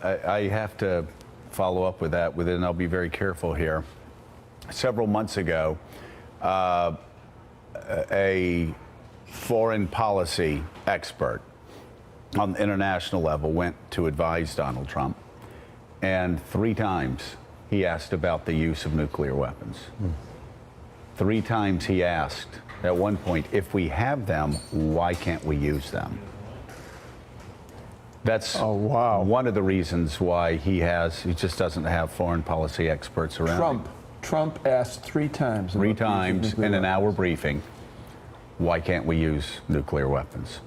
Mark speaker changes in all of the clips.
Speaker 1: I have to follow up with that, and I'll be very careful here. Several months ago, a foreign policy expert on the international level went to advise Donald Trump, and 3 times he asked about the use of nuclear weapons. 3 times he asked, at one point, if we have them, why can't we use them? That's one of the reasons why he just doesn't have foreign policy experts around.
Speaker 2: Trump asked 3 times.
Speaker 1: 3 times in an hour briefing, why can't we use nuclear weapons?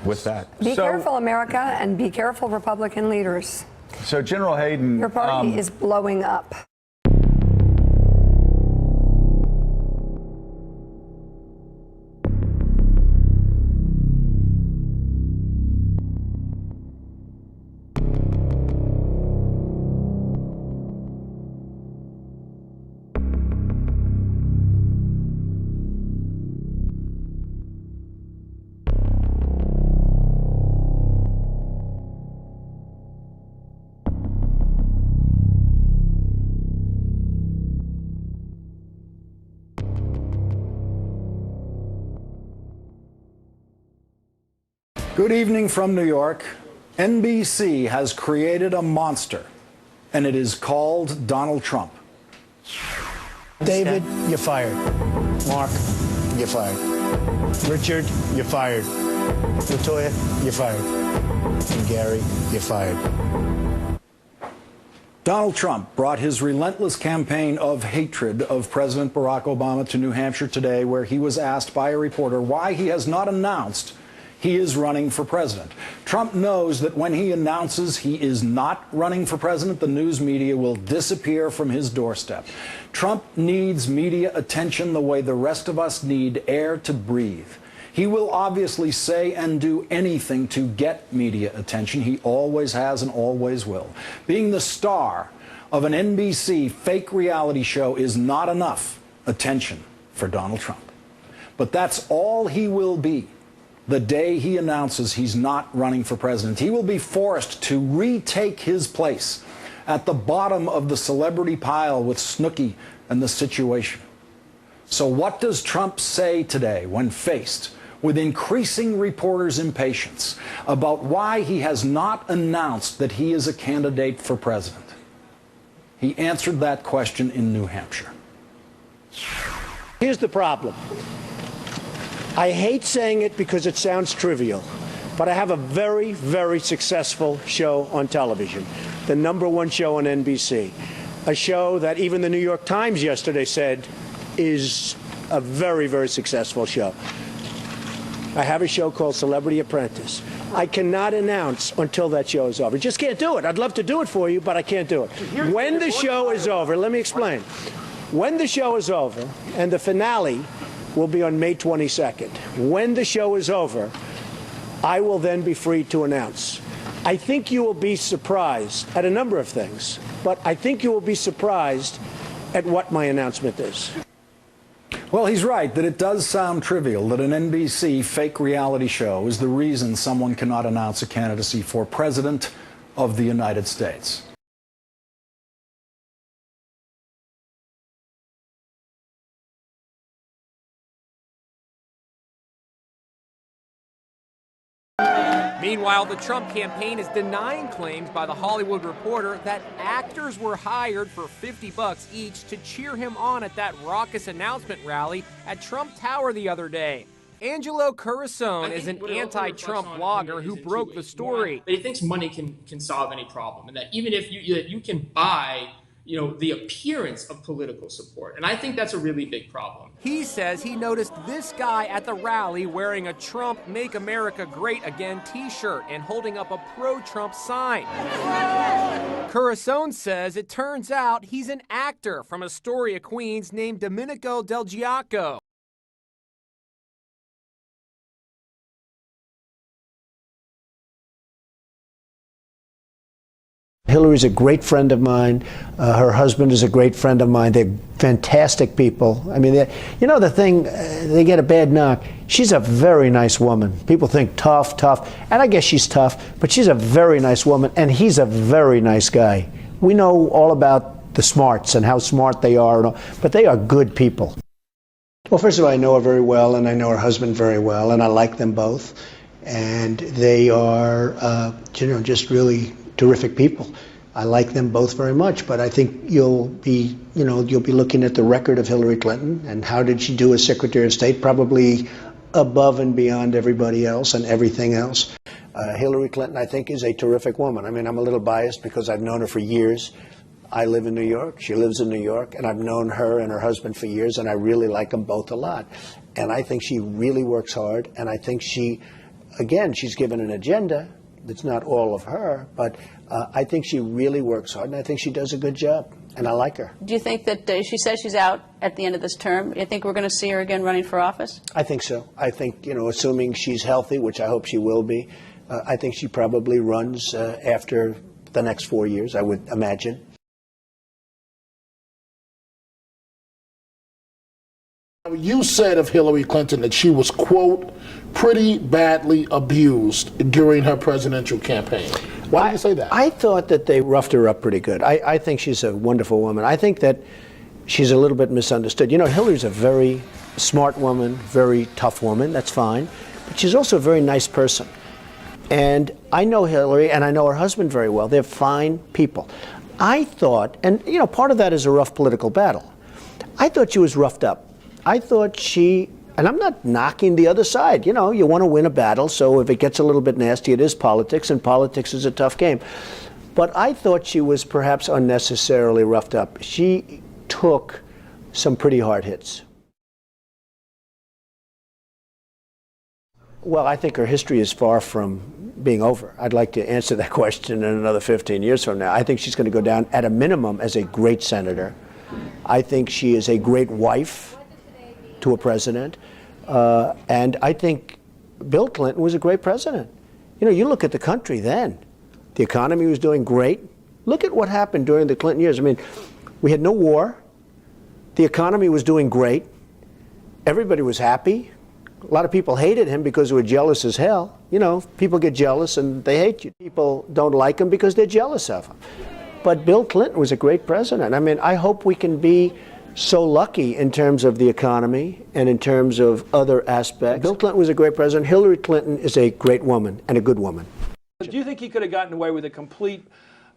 Speaker 1: With that.
Speaker 3: Be careful, America, and be careful, Republican leaders.
Speaker 1: So General Hayden,
Speaker 3: your party is blowing up.
Speaker 4: Good evening from New York. NBC has created a monster, and it is called Donald Trump.
Speaker 5: David, you're fired. Mark, you're fired. Richard, you're fired. Latoya, you're fired. And Gary, you're fired.
Speaker 4: Donald Trump brought his relentless campaign of hatred of President Barack Obama to New Hampshire today, where he was asked by a reporter why he has not announced he is running for president. Trump knows that when he announces he is not running for president, the news media will disappear from his doorstep. Trump needs media attention the way the rest of us need air to breathe. He will obviously say and do anything to get media attention. He always has and always will. Being the star of an NBC fake reality show is not enough attention for Donald Trump. But that's all he will be the day he announces he's not running for president. He will be forced to retake his place at the bottom of the celebrity pile with Snooki and The Situation. So what does Trump say today when faced with increasing reporters' impatience about why he has not announced that he is a candidate for president? He answered that question in New Hampshire.
Speaker 5: Here's the problem. I hate saying it because it sounds trivial, but I have a very, very successful show on television, the #1 show on NBC, a show that even the New York Times yesterday said is a very, very successful show. I have a show called Celebrity Apprentice. I cannot announce until that show is over. Just can't do it. I'd love to do it for you, but I can't do it. When the show is over, let me explain. When the show is over, and the finale will be on May 22nd. When the show is over, I will then be free to announce. I think you will be surprised at a number of things, but I think you will be surprised at what my announcement is.
Speaker 4: Well, he's right that it does sound trivial that an NBC fake reality show is the reason someone cannot announce a candidacy for president of the United States.
Speaker 6: Meanwhile, the Trump campaign is denying claims by the Hollywood Reporter that actors were hired for $50 each to cheer him on at that raucous announcement rally at Trump Tower the other day. Angelo Curasone is an anti-Trump blogger who broke the story.
Speaker 7: But he thinks money can solve any problem, and that even if you can buy the appearance of political support. And I think that's a really big problem.
Speaker 6: He says he noticed this guy at the rally wearing a Trump Make America Great Again t-shirt and holding up a pro-Trump sign. Curasone says it turns out he's an actor from Astoria, Queens named Domenico Del Giaco.
Speaker 5: Hillary's a great friend of mine. Her husband is a great friend of mine. They're fantastic people. I mean, you know, the thing, they get a bad knock. She's a very nice woman. People think tough, and I guess she's tough, but she's a very nice woman, and he's a very nice guy. We know all about the smarts and how smart they are, but they are good people. Well, first of all, I know her very well, and I know her husband very well, and I like them both. And they are, just really terrific people. I like them both very much, but I think you'll be looking at the record of Hillary Clinton and how did she do as Secretary of State, probably above and beyond everybody else and everything else. Hillary Clinton, I think, is a terrific woman. I mean, I'm a little biased because I've known her for years. I live in New York, she lives in New York, and I've known her and her husband for years, and I really like them both a lot. And I think she really works hard, and I think again, she's given an agenda that's not all of her, but I think she really works hard, and I think she does a good job, and I like her.
Speaker 8: Do you think that she says she's out at the end of this term? Do you think we're going to see her again running for office?
Speaker 5: I think so. I think, assuming she's healthy, which I hope she will be, I think she probably runs after the next 4 years, I would imagine.
Speaker 9: You said of Hillary Clinton that she was, quote, pretty badly abused during her presidential campaign. Why do you say that?
Speaker 5: I thought that they roughed her up pretty good. I think she's a wonderful woman. I think that she's a little bit misunderstood. Hillary's a very smart woman, very tough woman. That's fine. But she's also a very nice person. And I know Hillary, and I know her husband very well. They're fine people. I thought, and part of that is a rough political battle. I thought she was roughed up. I thought and I'm not knocking the other side. You want to win a battle, so if it gets a little bit nasty, it is politics, and politics is a tough game. But I thought she was perhaps unnecessarily roughed up. She took some pretty hard hits. Well, I think her history is far from being over. I'd like to answer that question in another 15 years from now. I think she's going to go down at a minimum as a great senator. I think she is a great wife to a president, and I think Bill Clinton was a great president. You look at the country then. The economy was doing great. Look at what happened during the Clinton years. I mean, we had no war. The economy was doing great. Everybody was happy. A lot of people hated him because they were jealous as hell. People get jealous and they hate you. People don't like him because they're jealous of him. But Bill Clinton was a great president. I mean, I hope we can be so lucky in terms of the economy and in terms of other aspects. Bill Clinton was a great president. Hillary Clinton is a great woman and a good woman.
Speaker 2: Do you think he could have gotten away with a complete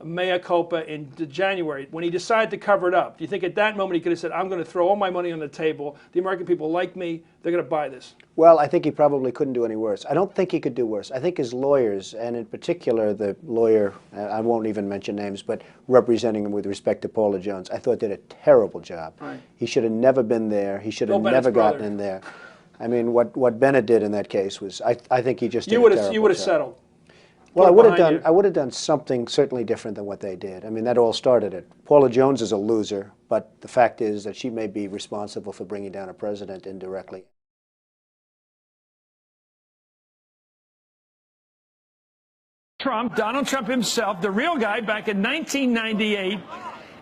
Speaker 2: mea culpa in January when he decided to cover it up? Do you think at that moment he could have said, I'm going to throw all my money on the table. The American people like me. They're going to buy this.
Speaker 5: Well, I think he probably couldn't do any worse. I don't think he could do worse. I think his lawyers, and in particular the lawyer, I won't even mention names, but representing him with respect to Paula Jones, I thought did a terrible job. Right. He should have never been there. He should have never gotten in there. I mean, what Bennett did in that case was, I think he just did a terrible job.
Speaker 2: You would have settled.
Speaker 5: Well, I would have done something certainly different than what they did. I mean, that all started it. Paula Jones is a loser, but the fact is that she may be responsible for bringing down a president indirectly.
Speaker 10: Donald Trump himself, the real guy, back in 1998.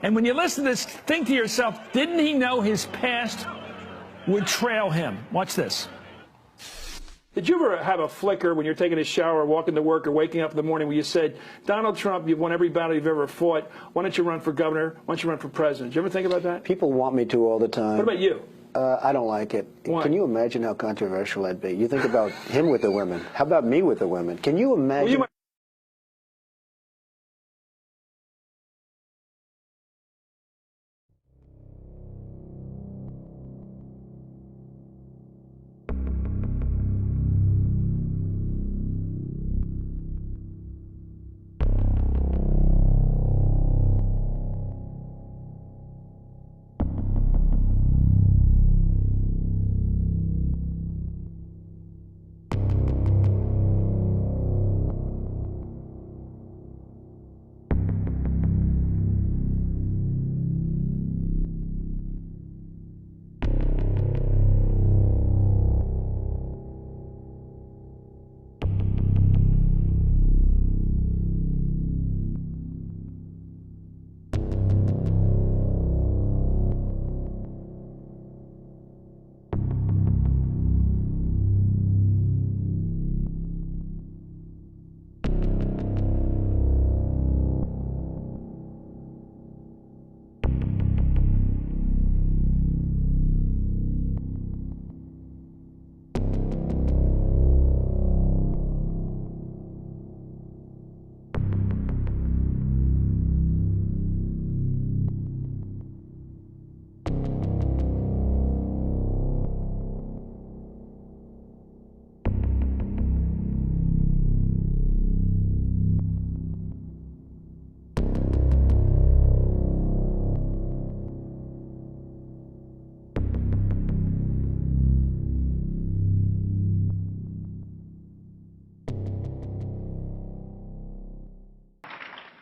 Speaker 10: And when you listen to this, think to yourself, didn't he know his past would trail him? Watch this.
Speaker 2: Did you ever have a flicker when you're taking a shower, walking to work, or waking up in the morning where you said, Donald Trump, you've won every battle you've ever fought. Why don't you run for governor? Why don't you run for president? Did you ever think about that?
Speaker 5: People want me to all the time.
Speaker 2: What about you?
Speaker 5: I don't like it.
Speaker 2: Why?
Speaker 5: Can you imagine how controversial that'd be? You think about him with the women. How about me with the women? Can you imagine?
Speaker 2: Well,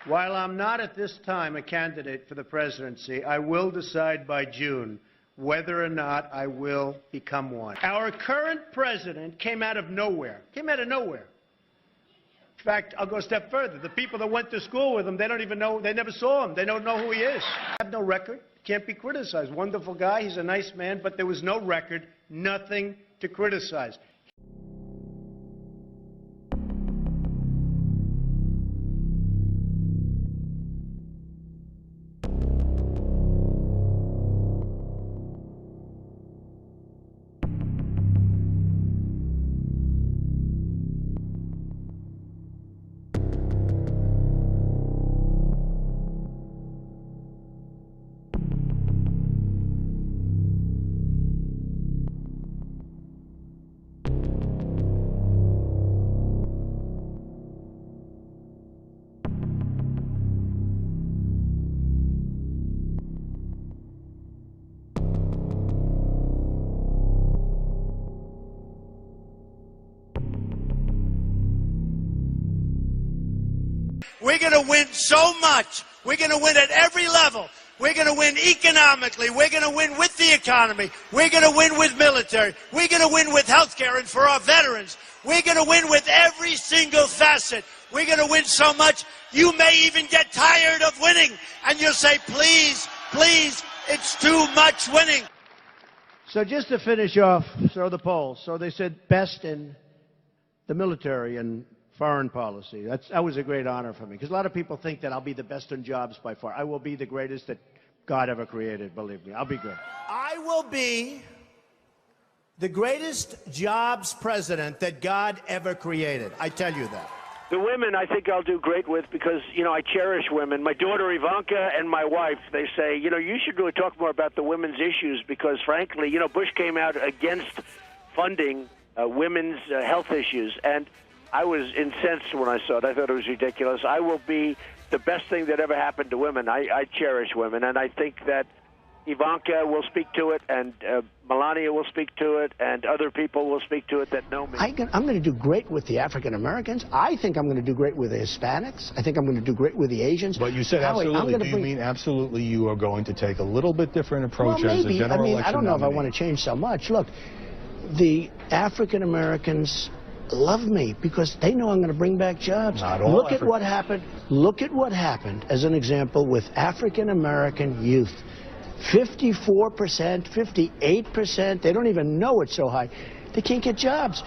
Speaker 5: While I'm not at this time a candidate for the presidency, I will decide by June whether or not I will become one. Our current president came out of nowhere. Came out of nowhere. In fact, I'll go a step further. The people that went to school with him, they don't even know, they never saw him. They don't know who he is. I have no record. Can't be criticized. Wonderful guy. He's a nice man, but there was no record, nothing to criticize.
Speaker 11: We're going to win so much. We're going to win at every level. We're going to win economically. We're going to win with the economy. We're going to win with military. We're going to win with health care and for our veterans. We're going to win with every single facet. We're going to win so much, you may even get tired of winning. And you'll say, please, please, it's too much winning.
Speaker 5: So just to finish off, the polls. So they said best in the military and foreign policy. That was a great honor for me, because a lot of people think that I'll be the best in jobs by far. I will be the greatest that God ever created, believe me. I'll be good.
Speaker 11: I will be the greatest jobs president that God ever created. I tell you that.
Speaker 5: The women I think I'll do great with, because, I cherish women. My daughter Ivanka and my wife, they say, you should really talk more about the women's issues, because, frankly, Bush came out against funding women's health issues. And I was incensed when I saw it. I thought it was ridiculous. I will be the best thing that ever happened to women. I cherish women, and I think that Ivanka will speak to it, and Melania will speak to it, and other people will speak to it that know me.
Speaker 12: I'm going to do great with the African Americans. I think I'm going to do great with the Hispanics. I think I'm going to do great with the Asians.
Speaker 13: But you said absolutely. Do you mean absolutely you are going to take a little bit different approach as the general election
Speaker 12: I don't know
Speaker 13: nominee?
Speaker 12: if I want to change so much. Look, the African Americans love me because they know I'm going to bring back jobs. Look at what happened. Look at what happened, as an example, with African American youth. 54%, 58%. They don't even know it's so high. They can't get jobs.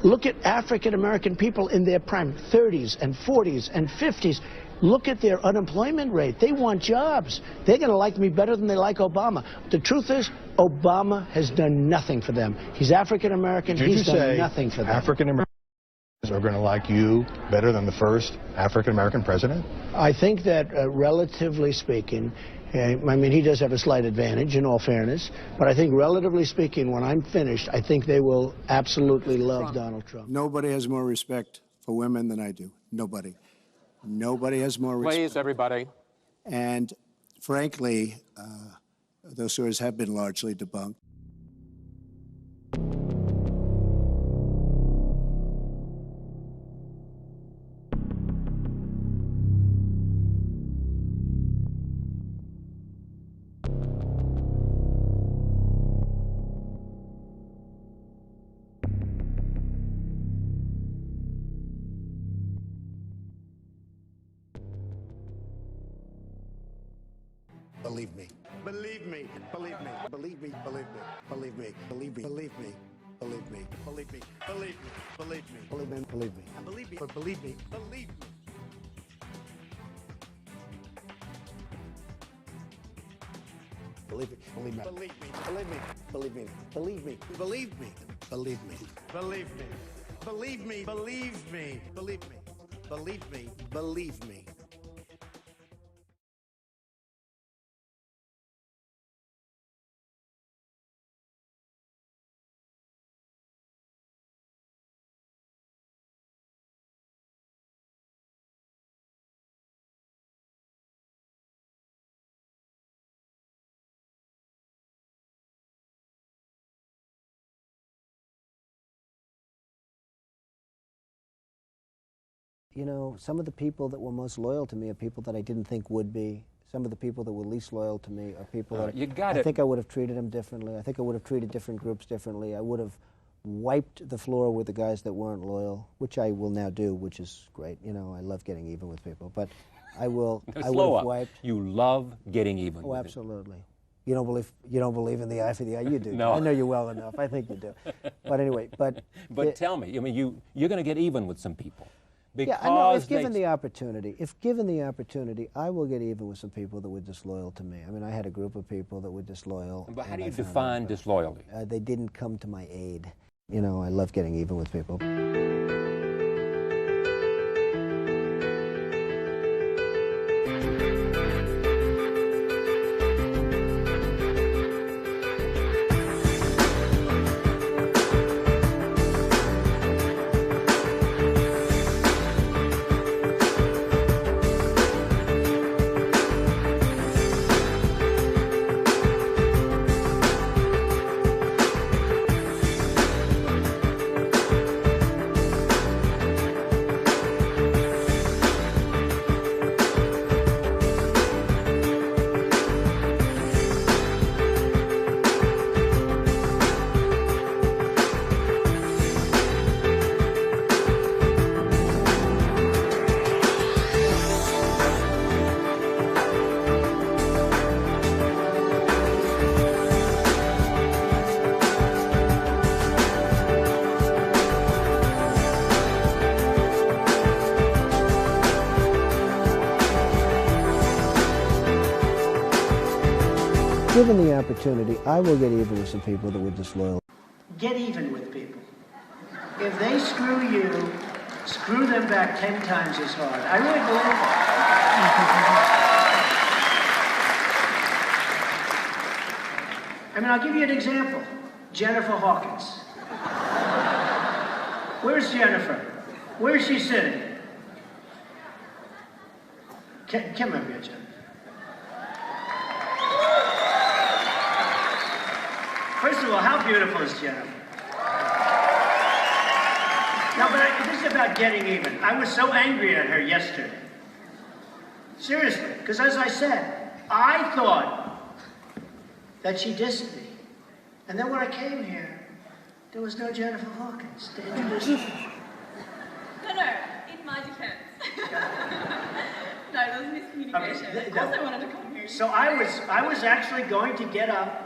Speaker 12: Look at African American people in their prime, 30s and 40s and 50s. Look at their unemployment rate. They want jobs. They're going to like me better than they like Obama. The truth is, Obama has done nothing for them. He's African American. He's done nothing for them.
Speaker 13: African Americans are going to like you better than the first African American president?
Speaker 12: I think that, relatively speaking, he does have a slight advantage, in all fairness, but I think, relatively speaking, when I'm finished, I think they will absolutely love Donald Trump.
Speaker 5: Nobody has more respect for women than I do. Nobody. Nobody has more respect.
Speaker 6: Please, everybody.
Speaker 5: And frankly, those stories have been largely debunked. Believe me. Believe me. Believe me. Believe me. Believe me. Believe me. Believe me. Believe me. Believe me. Believe me. Believe me. Believe me. Believe me. Believe me. Believe me. But believe me. Believe me. Believe me. Believe me. Believe me. Believe me. Believe me. Believe me. Believe me. Believe me. Believe me. Believe me. Believe me. Believe me. Believe me. Believe me.
Speaker 14: you know, some of the people that were most loyal to me are people that I didn't think would be. Some of the people that were least loyal to me are people that I think I would have treated them differently. I think I would have treated different groups differently. I would have wiped the floor with the guys that weren't loyal, which I will now do, which is great. You know, I love getting even with people, but I will. I would have wiped.
Speaker 15: You love getting even.
Speaker 14: Oh, absolutely. You don't believe in the eye for the eye. You do.
Speaker 15: No.
Speaker 14: I know you well enough. I think you do. But anyway, but
Speaker 15: tell me. I mean, you're going to get even with some people.
Speaker 14: Yeah, I know. If given the opportunity, I will get even with some people that were disloyal to me. I mean, I had a group of people that were disloyal.
Speaker 15: But how do you define disloyalty?
Speaker 14: They didn't come to my aid. You know, I love getting even with people. Given the opportunity, I will get even with some people that were disloyal.
Speaker 12: Get even with people. If they screw you, screw them back 10 times as hard. I really believe that. I mean, I'll give you an example. Jennifer Hawkins. Where's Jennifer? Where's she sitting? Come up here, Jennifer. First of all, how beautiful is Jennifer? No, but this is about getting even. I was so angry at her yesterday. Seriously, because as I said, I thought that she dissed me. And then when I came here, there was no Jennifer Hawkins to introduce me.
Speaker 16: No, in my defense. No, there was miscommunication.
Speaker 12: Okay,
Speaker 16: of course I wanted to come here.
Speaker 12: So I was actually going to get up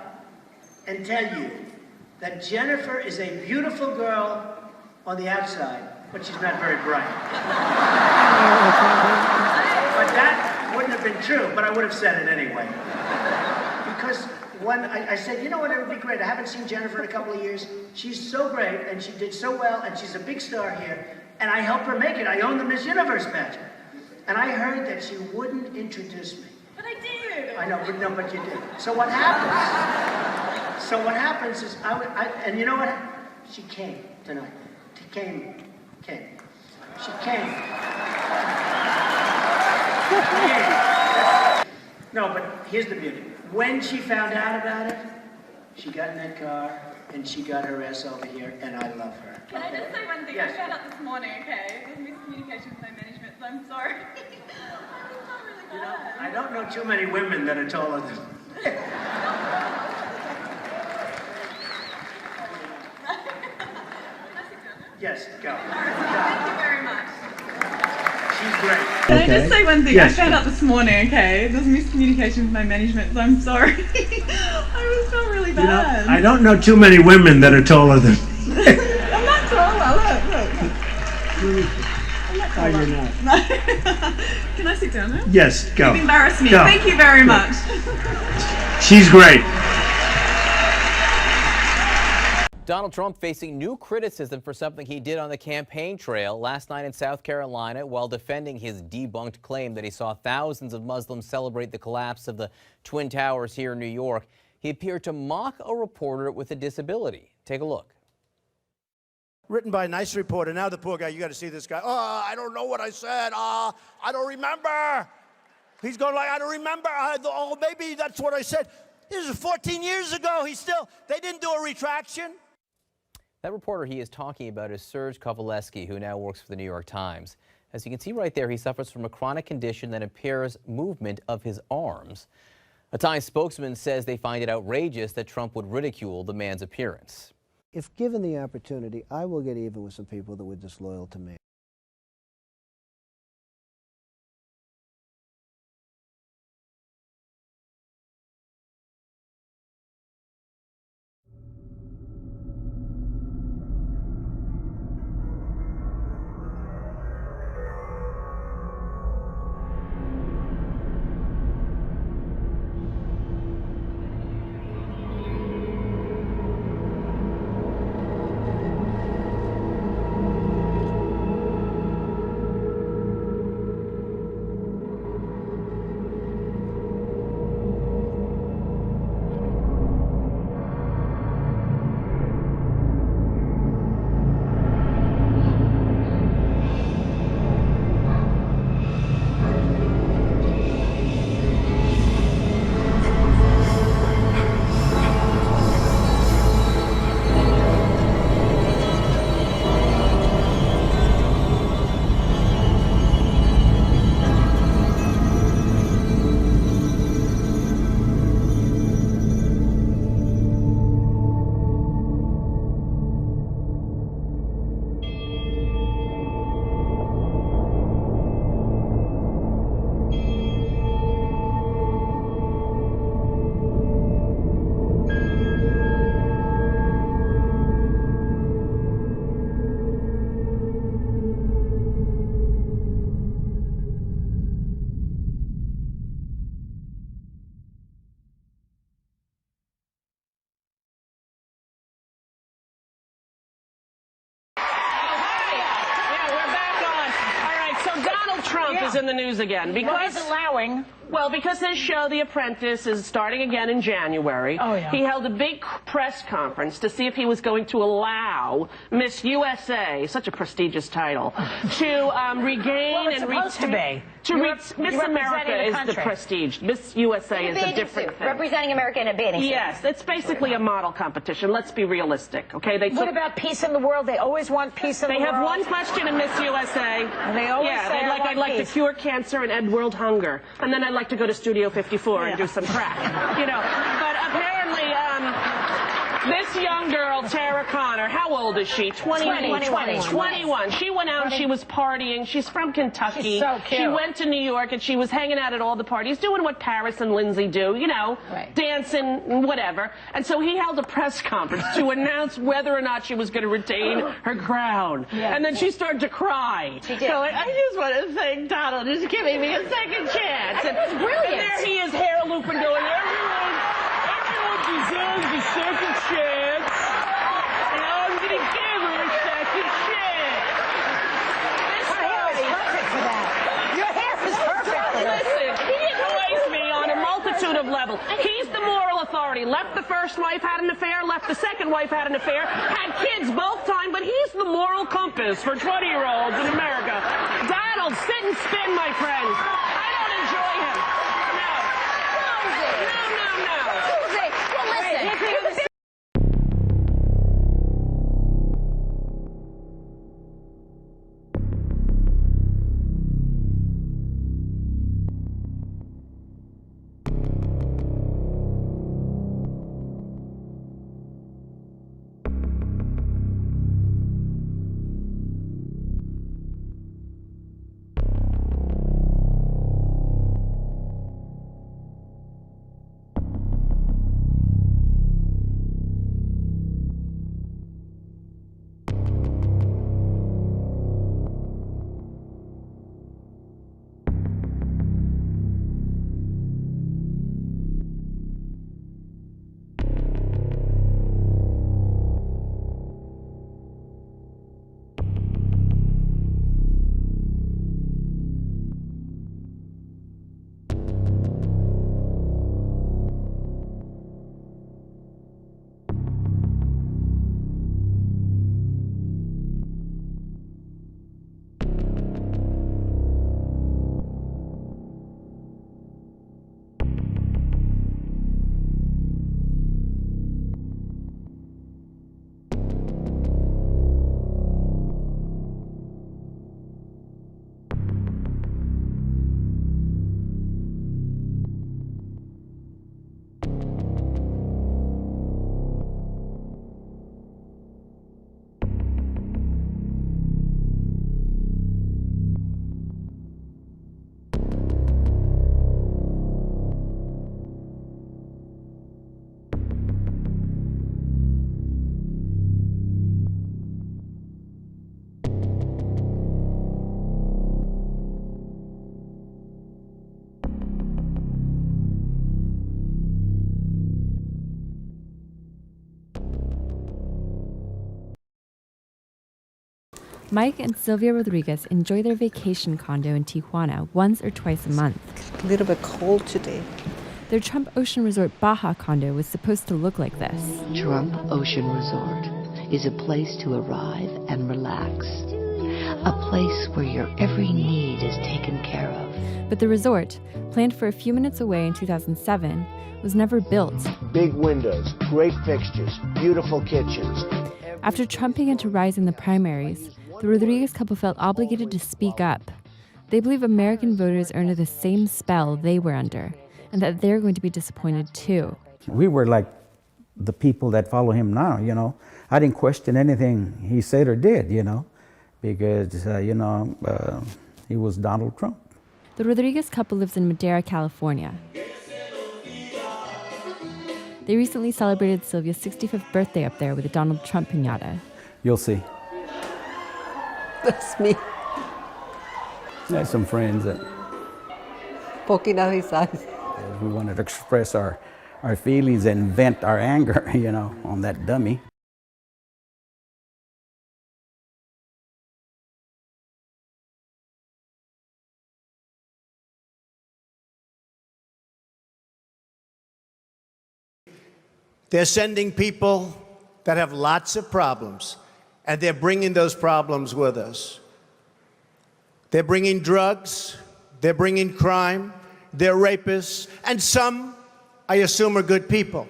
Speaker 12: and tell you that Jennifer is a beautiful girl on the outside, but she's not very bright. But that wouldn't have been true, but I would have said it anyway. Because when I said, you know what, it would be great. I haven't seen Jennifer in a couple of years. She's so great, and she did so well, and she's a big star here, and I helped her make it. I own the Miss Universe pageant. And I heard that she wouldn't introduce me.
Speaker 16: But I did.
Speaker 12: I know, but you did. So what happens? So what happens is, and you know what? She came tonight. She came. She came. No, but here's the beauty. When she found out about it, she got in that car and she got her ass over here, and I love her.
Speaker 16: Can I just say one thing?
Speaker 12: Yes.
Speaker 16: I found out this morning, okay? It was miscommunication with my management, so I'm sorry. It's not really bad.
Speaker 12: I don't know too many women that are taller than me. Yes, go.
Speaker 16: Thank you very much.
Speaker 12: She's great.
Speaker 16: Can I just say one thing?
Speaker 12: Yes.
Speaker 16: I found out this morning, okay? There was miscommunication with my management, so I'm sorry. I was felt really bad.
Speaker 12: I don't know too many women that are taller than me.
Speaker 16: I'm not taller, look. I'm not taller.
Speaker 12: Oh, you're not.
Speaker 16: Can I sit down now?
Speaker 12: Yes, go.
Speaker 16: You've embarrassed me.
Speaker 12: Go.
Speaker 16: Thank you very much.
Speaker 12: She's great.
Speaker 17: Donald Trump facing new criticism for something he did on the campaign trail last night in South Carolina while defending his debunked claim that he saw thousands of Muslims celebrate the collapse of the Twin Towers here in New York. He appeared to mock a reporter with a disability. Take a look.
Speaker 5: Written by a nice reporter. Now the poor guy, you got to see this guy. Oh, I don't know what I said. I don't remember. He's going like, I don't remember. Oh, maybe that's what I said. This is 14 years ago. They didn't do a retraction.
Speaker 17: That reporter he is talking about is Serge Kovaleski, who now works for the New York Times. As you can see right there, he suffers from a chronic condition that impairs movement of his arms. A Times spokesman says they find it outrageous that Trump would ridicule the man's appearance.
Speaker 14: If given the opportunity, I will get even with some people that were disloyal to me.
Speaker 18: Trump is in the news again because because his show The Apprentice is starting again in January. He held a big press conference to see if he was going to allow Miss USA, such a prestigious title, to regain and retain. Miss America is the prestige. Miss USA is a different thing.
Speaker 19: Representing America in a bathing suit.
Speaker 18: Yes, it's basically a model competition. Let's be realistic, okay?
Speaker 19: What about peace in the world? They always want peace in the world.
Speaker 18: They have one question in Miss USA.
Speaker 19: They always say,
Speaker 18: I'd like to cure cancer and end world hunger. And then I'd like to go to Studio 54 and do some crack. But apparently, this young girl, Tara Conner, how old is she? 21. She went out and she was partying. She's from Kentucky.
Speaker 19: She's so cute.
Speaker 18: She went to New York and she was hanging out at all the parties, doing what Paris and Lindsay do, dancing, whatever. And so he held a press conference to announce whether or not she was going to retain her crown. And then she started to cry.
Speaker 19: She did.
Speaker 18: So I just want to thank Donald for giving me a second chance.
Speaker 19: And it was brilliant.
Speaker 18: And there he is, hair looping, going, everyone deserves a second chance. And I'm going to give her a second chance.
Speaker 19: Her hair is perfect for that. Your hair is perfect for that.
Speaker 18: Listen, he annoys me on a multitude of levels. He's the moral authority. Left the first wife, had an affair. Left the second wife, had an affair. Had kids both times, but he's the moral compass for 20-year-olds in America. Donald, sit and spin, my friends. I don't enjoy him. No.
Speaker 19: Susie, well, listen.
Speaker 20: Mike and Sylvia Rodriguez enjoy their vacation condo in Tijuana once or twice a month.
Speaker 21: A little bit cold today.
Speaker 20: Their Trump Ocean Resort Baja condo was supposed to look like this.
Speaker 22: Trump Ocean Resort is a place to arrive and relax. A place where your every need is taken care of.
Speaker 20: But the resort, planned for a few minutes away in 2007, was never built.
Speaker 5: Big windows, great fixtures, beautiful kitchens.
Speaker 20: After Trump began to rise in the primaries, the Rodriguez couple felt obligated to speak up. They believe American voters are under the same spell they were under, and that they're going to be disappointed too.
Speaker 23: We were like the people that follow him now, you know. I didn't question anything he said or did, you know, because, he was Donald Trump.
Speaker 20: The Rodriguez couple lives in Madera, California. They recently celebrated Sylvia's 65th birthday up there with a Donald Trump piñata.
Speaker 23: You'll see.
Speaker 21: That's me.
Speaker 23: I had some friends that
Speaker 21: Poking out his eyes.
Speaker 23: we wanted to express our feelings and vent our anger, on that dummy.
Speaker 5: They're sending people that have lots of problems, and they're bringing those problems with us. They're bringing drugs, they're bringing crime, they're rapists, and some, I assume, are good people.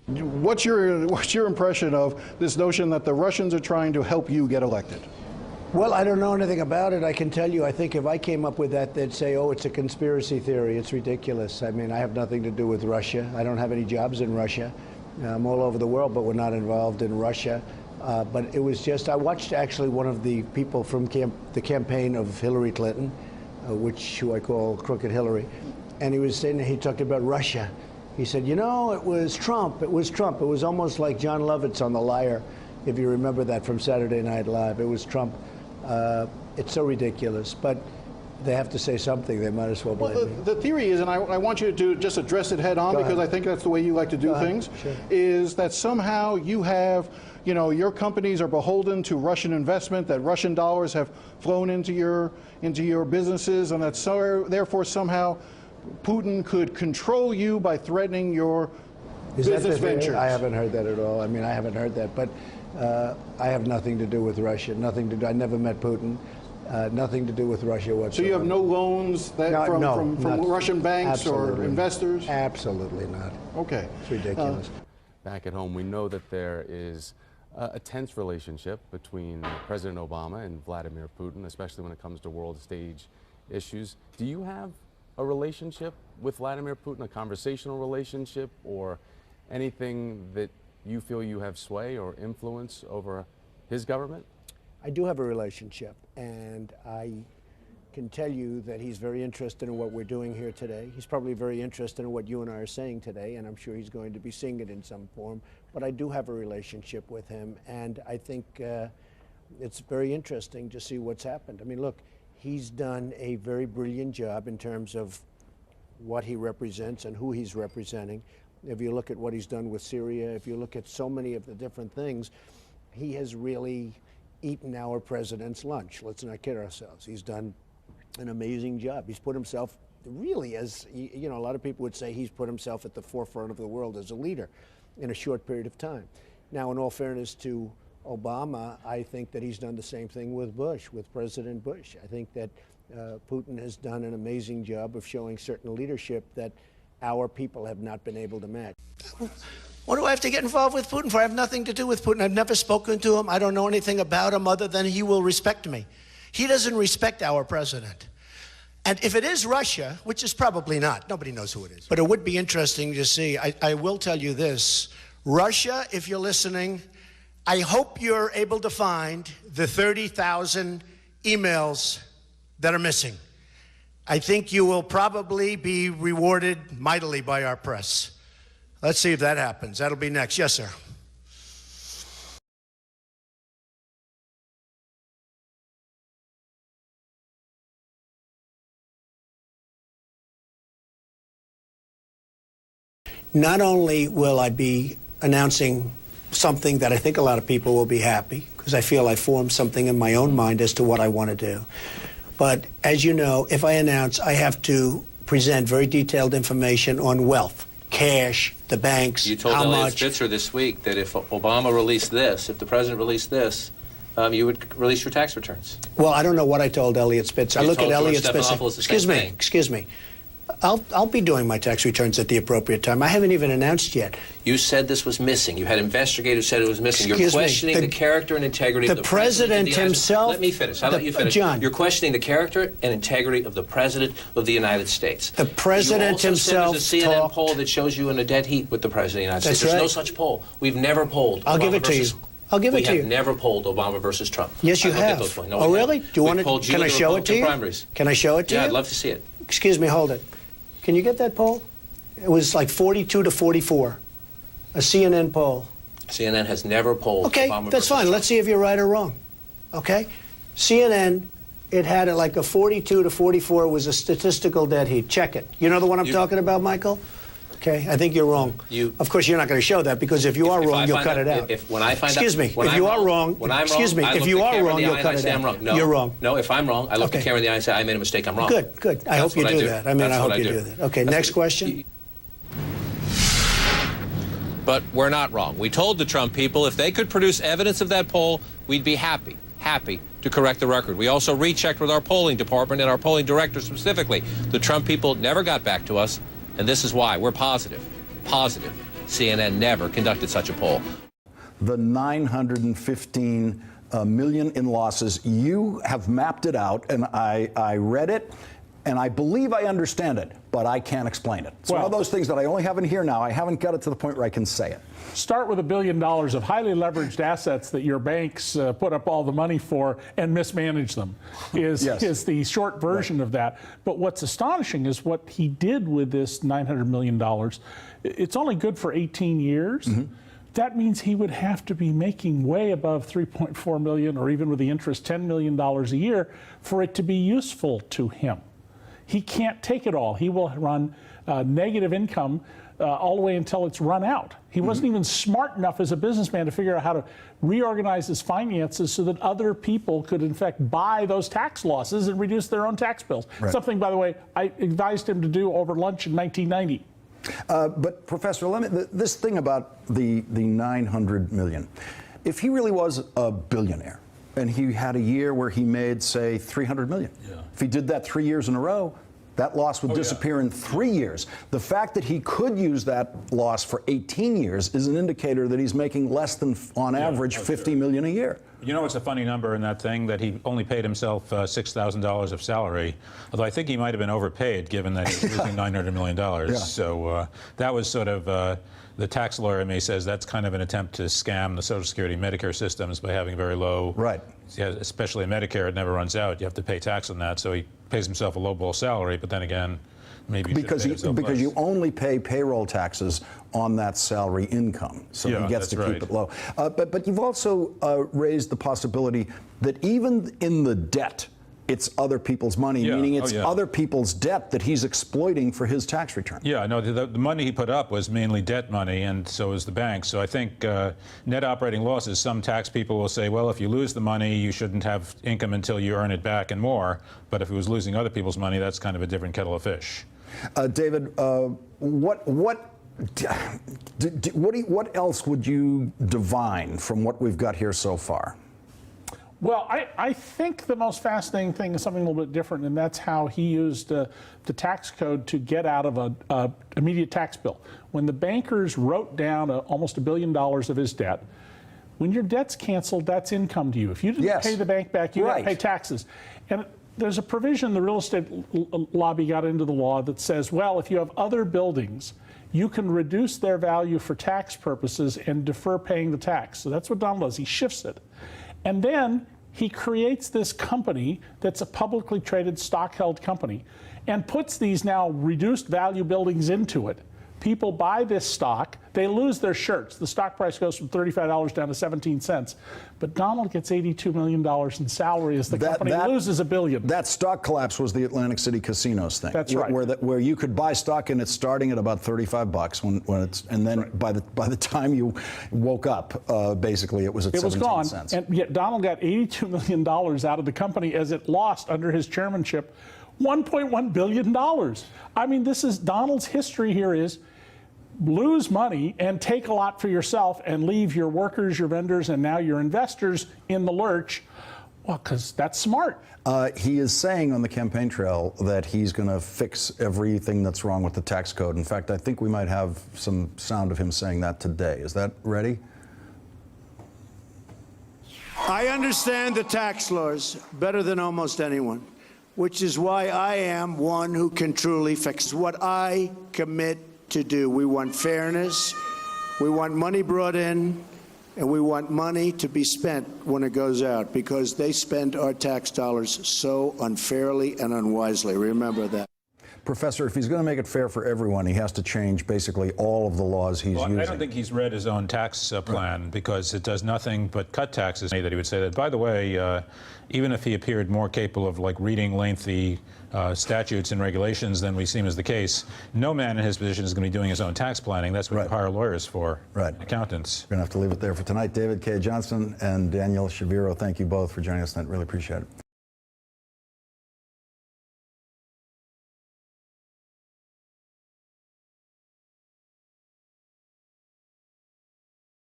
Speaker 13: What's your impression of this notion that the Russians are trying to help you get elected?
Speaker 5: Well, I don't know anything about it. I can tell you, I think if I came up with that, they'd say, oh, it's a conspiracy theory. It's ridiculous. I mean, I have nothing to do with Russia. I don't have any jobs in Russia. I'm all over the world, but we're not involved in Russia. But it was just, I watched actually one of the people from the campaign of Hillary Clinton, who I call Crooked Hillary, and he was saying, he talked about Russia. He said, it was Trump. It was Trump. It was almost like John Lovitz on The Liar, if you remember that from Saturday Night Live. It was Trump. It's so ridiculous, but they have to say something. They might as well blame me.
Speaker 13: The theory is, and I want you to just address it head on, because I think that's the way you like to do things, is that somehow you have, your companies are beholden to Russian investment, that Russian dollars have flown into your businesses, and that therefore somehow Putin could control you by threatening your business ventures.
Speaker 5: I haven't heard that at all. I mean, I haven't heard that, but I have nothing to do with Russia. Nothing to do. I never met Putin. Nothing to do with Russia whatsoever.
Speaker 13: So you have no loans from Russian banks or investors?
Speaker 5: Absolutely not.
Speaker 13: Okay.
Speaker 5: It's ridiculous.
Speaker 1: back at home. We know that there is a tense relationship between President Obama and Vladimir Putin, especially when it comes to world stage issues. Do you have a relationship with Vladimir Putin, a conversational relationship, or anything that you feel you have sway or influence over his government?
Speaker 5: I do have a relationship, and I can tell you that he's very interested in what we're doing here today. He's probably very interested in what you and I are saying today, and I'm sure he's going to be seeing it in some form. But I do have a relationship with him, and I think it's very interesting to see what's happened. I mean, look, he's done a very brilliant job in terms of what he represents and who he's representing. If you look at what he's done with Syria, if you look at so many of the different things, he has really eaten our president's lunch. Let's not kid ourselves. He's done an amazing job. He's put himself really, as you know, a lot of people would say he's put himself at the forefront of the world as a leader in a short period of time. Now, in all fairness to Obama, I think that he's done the same thing with Bush, with President Bush. I think that Putin has done an amazing job of showing certain leadership that our people have not been able to match.
Speaker 12: What do I have to get involved with Putin for? I have nothing to do with Putin. I've never spoken to him. I don't know anything about him other than he will respect me. He doesn't respect our president. And if it is Russia, which is probably not, nobody knows who it is, but it would be interesting to see. I will tell you this. Russia, if you're listening, I hope you're able to find the 30,000 emails that are missing. I think you will probably be rewarded mightily by our press. Let's see if that happens. That'll be next. Yes, sir.
Speaker 5: Not only will I be announcing something that I think a lot of people will be happy, because I feel I formed something in my own mind as to what I want to do. But as you know, if I announce, I have to present very detailed information on wealth, cash, the banks,
Speaker 3: you told
Speaker 5: how
Speaker 3: Eliot
Speaker 5: much.
Speaker 3: Spitzer this week that if Obama released this, if the president released this, you would release your tax returns.
Speaker 5: Well, I don't know what I told Eliot Spitzer.
Speaker 3: You
Speaker 5: I look
Speaker 3: told
Speaker 5: at
Speaker 3: George
Speaker 5: Eliot Spitzer.
Speaker 3: Stephanopoulos the same thing.
Speaker 5: Excuse me. I'll be doing my tax returns at the appropriate time. I haven't even announced yet.
Speaker 3: You said this was missing. You had investigators said it was missing. You're questioning the character and integrity of the president
Speaker 5: himself.
Speaker 3: Let me finish. I'll let you finish.
Speaker 5: John.
Speaker 3: You're questioning the character and integrity of the president of the United States.
Speaker 5: The president
Speaker 3: you also
Speaker 5: himself
Speaker 3: said there's a CNN poll that shows you in a dead heat with the president of the United States. There's no such poll. We've never polled.
Speaker 5: I'll give it to you. I'll give it to you.
Speaker 3: We have never polled Obama versus Trump.
Speaker 5: Yes, you have. Oh, really? Do you want to? Can I show it to you?
Speaker 3: Primaries.
Speaker 5: Can I show it to you?
Speaker 3: Yeah, I'd love to see it.
Speaker 5: Excuse me, hold it. Can you get that poll? It was like 42 to 44, a CNN poll.
Speaker 3: CNN has never polled
Speaker 5: Okay,
Speaker 3: Obama
Speaker 5: that's
Speaker 3: versus
Speaker 5: fine.
Speaker 3: Trump.
Speaker 5: Let's see if you're right or wrong. Okay? CNN, it had like a 42 to 44 was a statistical dead heat. Check it. You know the one I'm talking about, Michael? Okay, I think you're wrong. Of course, you're not going to show that because if you are wrong, you'll cut it out.
Speaker 3: When I find
Speaker 5: excuse me, if you are wrong, excuse me, if you are wrong, you'll cut it out.
Speaker 3: No,
Speaker 5: you're wrong.
Speaker 3: No, if I'm wrong, I look the camera in the eye and say, I made a mistake, I'm wrong.
Speaker 5: Good, good. I hope you do that. I mean, I hope you do that. Okay, next question.
Speaker 3: But we're not wrong. We told the Trump people if they could produce evidence of that poll, we'd be happy to correct the record. We also rechecked with our polling department and our polling director specifically. The Trump people never got back to us, and this is why. We're positive. CNN never conducted such a poll.
Speaker 4: The 915 million in losses, you have mapped it out, and I read it, and I believe I understand it, but I can't explain it. It's one of those things that I only have in here now. I haven't got it to the point where I can say it.
Speaker 10: Start with $1 billion of highly leveraged assets that your banks put up all the money for and mismanage them is the short version of that. But what's astonishing is what he did with this $900 million. It's only good for 18 years. That means he would have to be making way above $3.4 million, or even with the interest, $10 million a year for it to be useful to him. He can't take it all. He will run negative income all the way until it's run out. He wasn't even smart enough as a businessman to figure out how to reorganize his finances so that other people could, in fact, buy those tax losses and reduce their own tax bills.
Speaker 4: Right.
Speaker 10: Something, by the way, I advised him to do over lunch in 1990.
Speaker 4: But Professor, this thing about the 900 million, if he really was a billionaire and he had a year where he made, say, 300 million, if he did that 3 years in a row, That loss would disappear in 3 years. The fact that he could use that loss for 18 years is an indicator that he's making less than, on average, $50 million a year.
Speaker 7: You know what's a funny number in that thing? That he only paid himself $6,000 of salary. Although I think he might have been overpaid, given that he was losing $900 million. Yeah. So that was sort of, the tax lawyer in me says that's kind of an attempt to scam the Social Security and Medicare systems by having very low.
Speaker 4: Right.
Speaker 7: Yeah, especially in Medicare, it never runs out. You have to pay tax on that. So he pays himself a lowball salary, but then again, maybe
Speaker 4: because you only pay payroll taxes on that salary income, so he gets to keep it low. But you've also raised the possibility that even in the debt, it's other people's money, meaning it's other people's debt that he's exploiting for his tax return.
Speaker 7: Yeah, no, the money he put up was mainly debt money, and so is the bank. So I think net operating losses, some tax people will say, well, if you lose the money, you shouldn't have income until you earn it back and more. But if he was losing other people's money, that's kind of a different kettle of fish.
Speaker 4: David, what else would you divine from what we've got here so far?
Speaker 10: Well, I think the most fascinating thing is something a little bit different, and that's how he used the tax code to get out of an immediate tax bill. When the bankers wrote down almost $1 billion of his debt, when your debt's canceled, that's income to you. If you didn't pay the bank back, you got to pay taxes. And there's a provision the real estate lobby got into the law that says, well, if you have other buildings, you can reduce their value for tax purposes and defer paying the tax. So that's what Donald does. He shifts it. And then he creates this company that's a publicly traded stock-held company and puts these now reduced value buildings into it. People buy this stock, they lose their shirts. The stock price goes from $35 down to 17 cents. But Donald gets $82 million in salary as the company loses $1 billion.
Speaker 4: That stock collapse was the Atlantic City casinos thing.
Speaker 10: That's right.
Speaker 4: Where you could buy stock and it's starting at about $35 when it's, and then by the time you woke up, basically it was at 17 cents.
Speaker 10: And yet Donald got $82 million out of the company as it lost under his chairmanship $1.1 billion. I mean, this is Donald's history here is lose money and take a lot for yourself and leave your workers, your vendors, and now your investors in the lurch. Well, because that's smart.
Speaker 4: He is saying on the campaign trail that he's going to fix everything that's wrong with the tax code. In fact, I think we might have some sound of him saying that today. Is that ready?
Speaker 5: I understand the tax laws better than almost anyone, which is why I am one who can truly fix what I commit to do. We want fairness, we want money brought in, and we want money to be spent when it goes out, because they spend our tax dollars so unfairly and unwisely. Remember that.
Speaker 4: Professor, if he's going to make it fair for everyone, he has to change basically all of the laws he's using.
Speaker 7: I don't think he's read his own tax plan, because it does nothing but cut taxes. That he would say that. By the way, even if he appeared more capable of lengthy statutes and regulations than we seem is the case, no man in his position is going to be doing his own tax planning. That's what you hire lawyers for, accountants.
Speaker 4: We're going to have to leave it there for tonight. David Cay Johnston and Daniel Shaviro, thank you both for joining us tonight. Really appreciate it.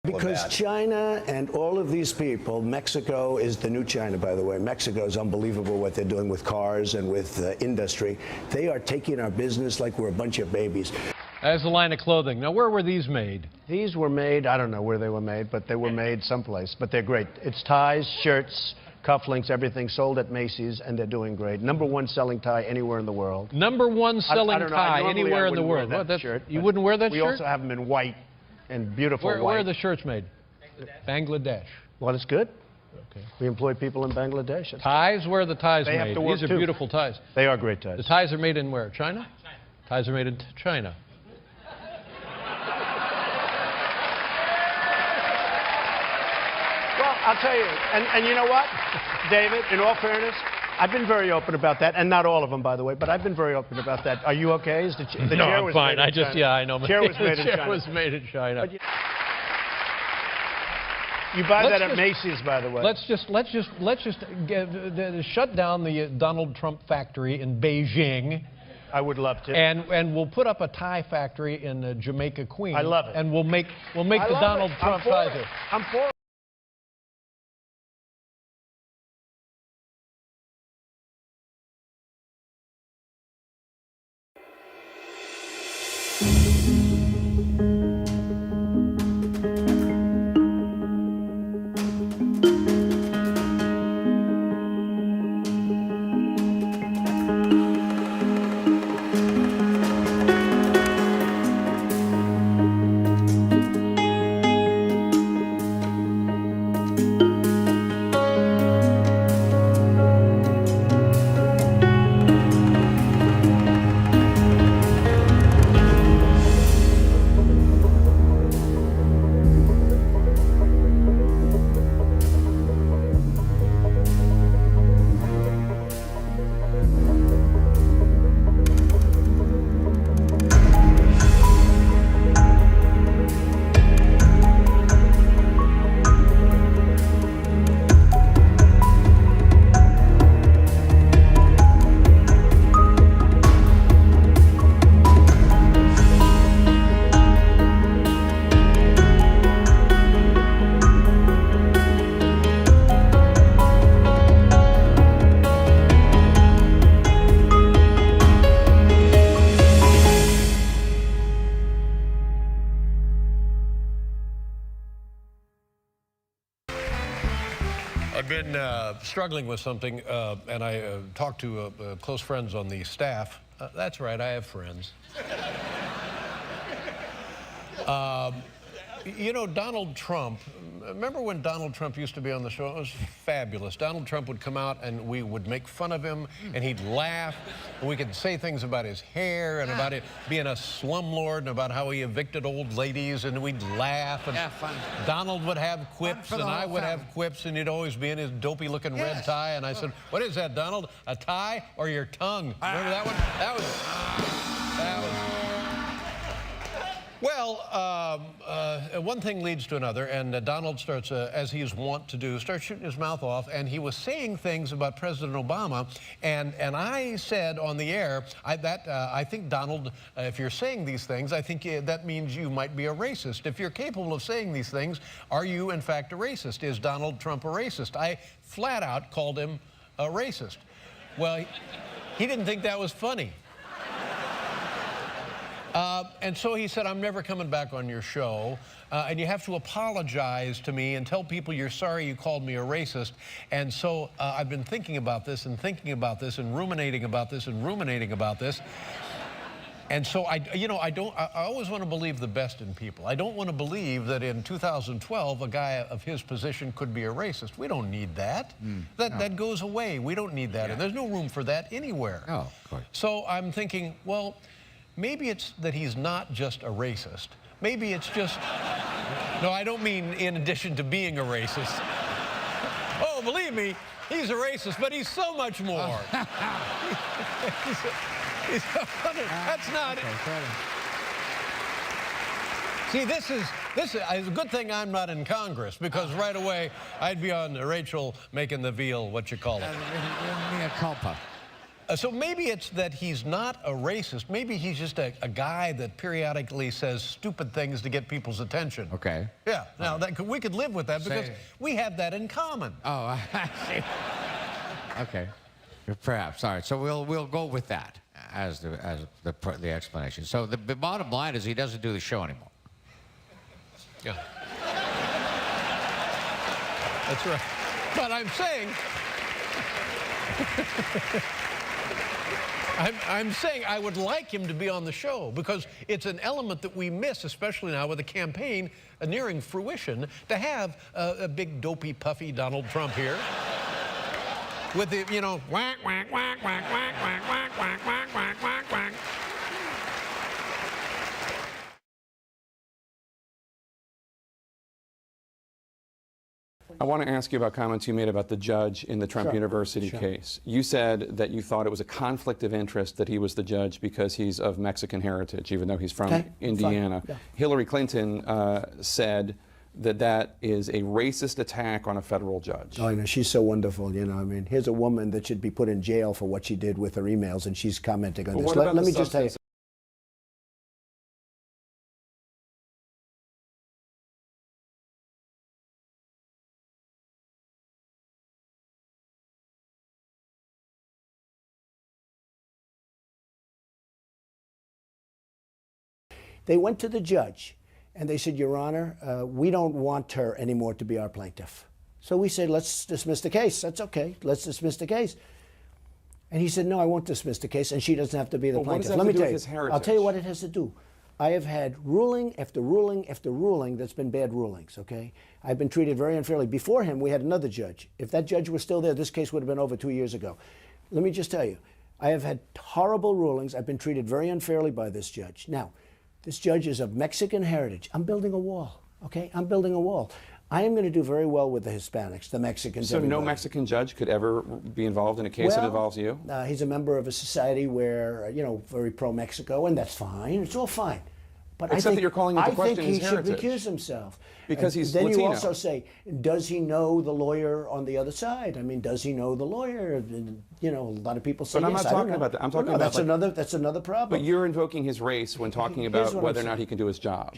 Speaker 5: Because China and all of these people, Mexico is the new China, by the way. Mexico is unbelievable what they're doing with cars and with industry. They are taking our business like we're a bunch of babies.
Speaker 8: As a line of clothing. Now, where were these made?
Speaker 5: These were made, I don't know where they were made, but they were made someplace. But they're great. It's ties, shirts, cufflinks, everything sold at Macy's, and they're doing great. #1 selling tie anywhere in the world.
Speaker 8: #1 selling tie anywhere in the world. You wouldn't wear that shirt?
Speaker 5: We also have them in white and beautiful white.
Speaker 8: Where are the shirts made? Bangladesh.
Speaker 5: Well, it's good.
Speaker 8: Okay.
Speaker 5: We employ people in Bangladesh.
Speaker 8: Ties? Where are the ties
Speaker 5: they
Speaker 8: made?
Speaker 5: Have to work
Speaker 8: These are
Speaker 5: too.
Speaker 8: Beautiful ties.
Speaker 5: They are great ties.
Speaker 8: The ties are made in where? China? Ties are made in China.
Speaker 5: Well, I'll tell you, and you know what, David, in all fairness, I've been very open about that, and not all of them, by the way, but I've been very open about that. Are you okay? Is the
Speaker 8: no,
Speaker 5: chair
Speaker 8: I'm
Speaker 5: was
Speaker 8: fine.
Speaker 5: Made in China.
Speaker 8: I know.
Speaker 5: The chair was made in China.
Speaker 8: Chair was made in China.
Speaker 5: You buy that at Macy's, by the way.
Speaker 8: Let's just shut down the Donald Trump factory in Beijing.
Speaker 5: I would love to.
Speaker 8: And we'll put up a tie factory in Jamaica, Queens.
Speaker 5: I love it.
Speaker 8: And we'll make the Donald Trump ties.
Speaker 5: I'm for it.
Speaker 2: I've been struggling with something, and I talked to close friends on the staff. That's right, I have friends. You know, Donald Trump, remember when Donald Trump used to be on the show? It was fabulous. Donald Trump would come out and we would make fun of him and he'd laugh. And we could say things about his hair and about it being a slumlord and about how he evicted old ladies, and we'd laugh. And Donald would have quips and I would have quips, and he'd always be in his dopey looking red tie. And I said, "What is that, Donald? A tie or your tongue?" Remember that one? That was... Well, one thing leads to another, and Donald starts, as he is wont to do, starts shooting his mouth off, and he was saying things about President Obama, and I said on the air I think, Donald, if you're saying these things, I think that means you might be a racist. If you're capable of saying these things, are you in fact a racist? Is Donald Trump a racist? I flat out called him a racist. Well, he didn't think that was funny. And so he said, "I'm never coming back on your show, and you have to apologize to me and tell people you're sorry you called me a racist." And so I've been thinking about this and thinking about this and ruminating about this and ruminating about this. And so I always want to believe the best in people. I don't want to believe that in 2012 a guy of his position could be a racist. We don't need that. That goes away. We don't need that, and there's no room for that anywhere.
Speaker 9: Oh, of course.
Speaker 2: So I'm thinking, well, maybe it's that he's not just a racist. Maybe it's just... No, I don't mean in addition to being a racist. Oh, believe me, he's a racist, but he's so much more. That's not it. See, this is a good thing I'm not in Congress, because right away I'd be on Rachel making the veal, what you call it.
Speaker 9: Mea culpa.
Speaker 2: So maybe it's that he's not a racist. Maybe he's just a guy that periodically says stupid things to get people's attention.
Speaker 9: Okay.
Speaker 2: Yeah. Now, we could live with that because we have that in common.
Speaker 9: Oh, I see. Okay. Perhaps. All right. So we'll go with that as the explanation. So the bottom line is he doesn't do the show anymore.
Speaker 2: Yeah. That's right. But I'm saying... I'm saying I would like him to be on the show, because it's an element that we miss, especially now with the campaign nearing fruition, to have a big, dopey, puffy Donald Trump here. With the, you know, whack, whack, whack, whack, whack, whack, whack, whack, whack, whack, whack, whack.
Speaker 11: I want to ask you about comments you made about the judge in the Trump University case. You said that you thought it was a conflict of interest that he was the judge because he's of Mexican heritage, even though he's from Indiana. Yeah. Hillary Clinton said that that is a racist attack on a federal judge.
Speaker 5: Oh, I know. She's so wonderful, you know. I mean, here's a woman that should be put in jail for what she did with her emails, and she's commenting on this. Let me just tell you. They went to the judge and they said, "Your Honor, we don't want her anymore to be our plaintiff." So we said, "Let's dismiss the case." That's okay. Let's dismiss the case. And he said, "No, I won't dismiss the case, and she doesn't have to be the plaintiff." Let me tell you. I'll tell you what it has to do. I have had ruling after ruling after ruling that's been bad rulings, okay? I've been treated very unfairly. Before him, we had another judge. If that judge was still there, this case would have been over 2 years ago. Let me just tell you, I have had horrible rulings. I've been treated very unfairly by this judge. Now, this judge is of Mexican heritage. I'm building a wall, okay? I'm building a wall. I am going to do very well with the Hispanics, the Mexicans.
Speaker 11: So
Speaker 5: everybody.
Speaker 11: no Mexican judge could ever be involved in a case that involves you?
Speaker 5: He's a member of a society where, you know, very pro-Mexico, and that's fine. It's all fine. But
Speaker 11: Except that you're calling into question his heritage.
Speaker 5: I think he should recuse himself.
Speaker 11: Because he's
Speaker 5: then
Speaker 11: Latino.
Speaker 5: You also say, does he know the lawyer on the other side? I mean, does he know the lawyer? And, you know, a lot of people say
Speaker 11: But I'm
Speaker 5: yes.
Speaker 11: not talking about that. I'm talking about
Speaker 5: that's another problem.
Speaker 11: But you're invoking his race when talking about whether or not he can do his job.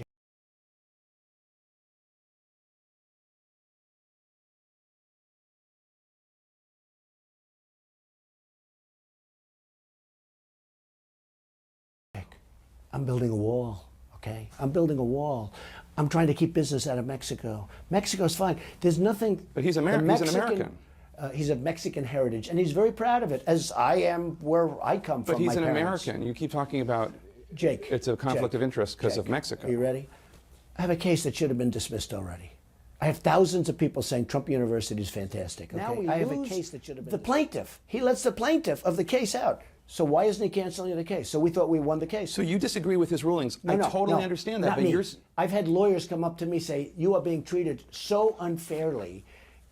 Speaker 5: I'm building a wall, okay? I'm building a wall. I'm trying to keep business out of Mexico. Mexico's fine. There's nothing.
Speaker 11: But he's American. He's an American.
Speaker 5: He's of Mexican heritage, and he's very proud of it, as I am where I come from.
Speaker 11: But he's
Speaker 5: my
Speaker 11: an
Speaker 5: parents.
Speaker 11: American. You keep talking about
Speaker 5: Jake.
Speaker 11: It's a conflict of interest because of Mexico.
Speaker 5: Are you ready? I have a case that should have been dismissed already. I have thousands of people saying Trump University is fantastic. Okay?
Speaker 14: Now we
Speaker 5: I have a
Speaker 14: lose
Speaker 5: case that should have been. The plaintiff. He lets the plaintiff of the case out. So why isn't he canceling the case? So we thought we won the case.
Speaker 11: So you disagree with his rulings. I totally understand that.
Speaker 5: Not
Speaker 11: But
Speaker 5: me.
Speaker 11: you're...
Speaker 5: I've had lawyers come up to me say, you are being treated so unfairly.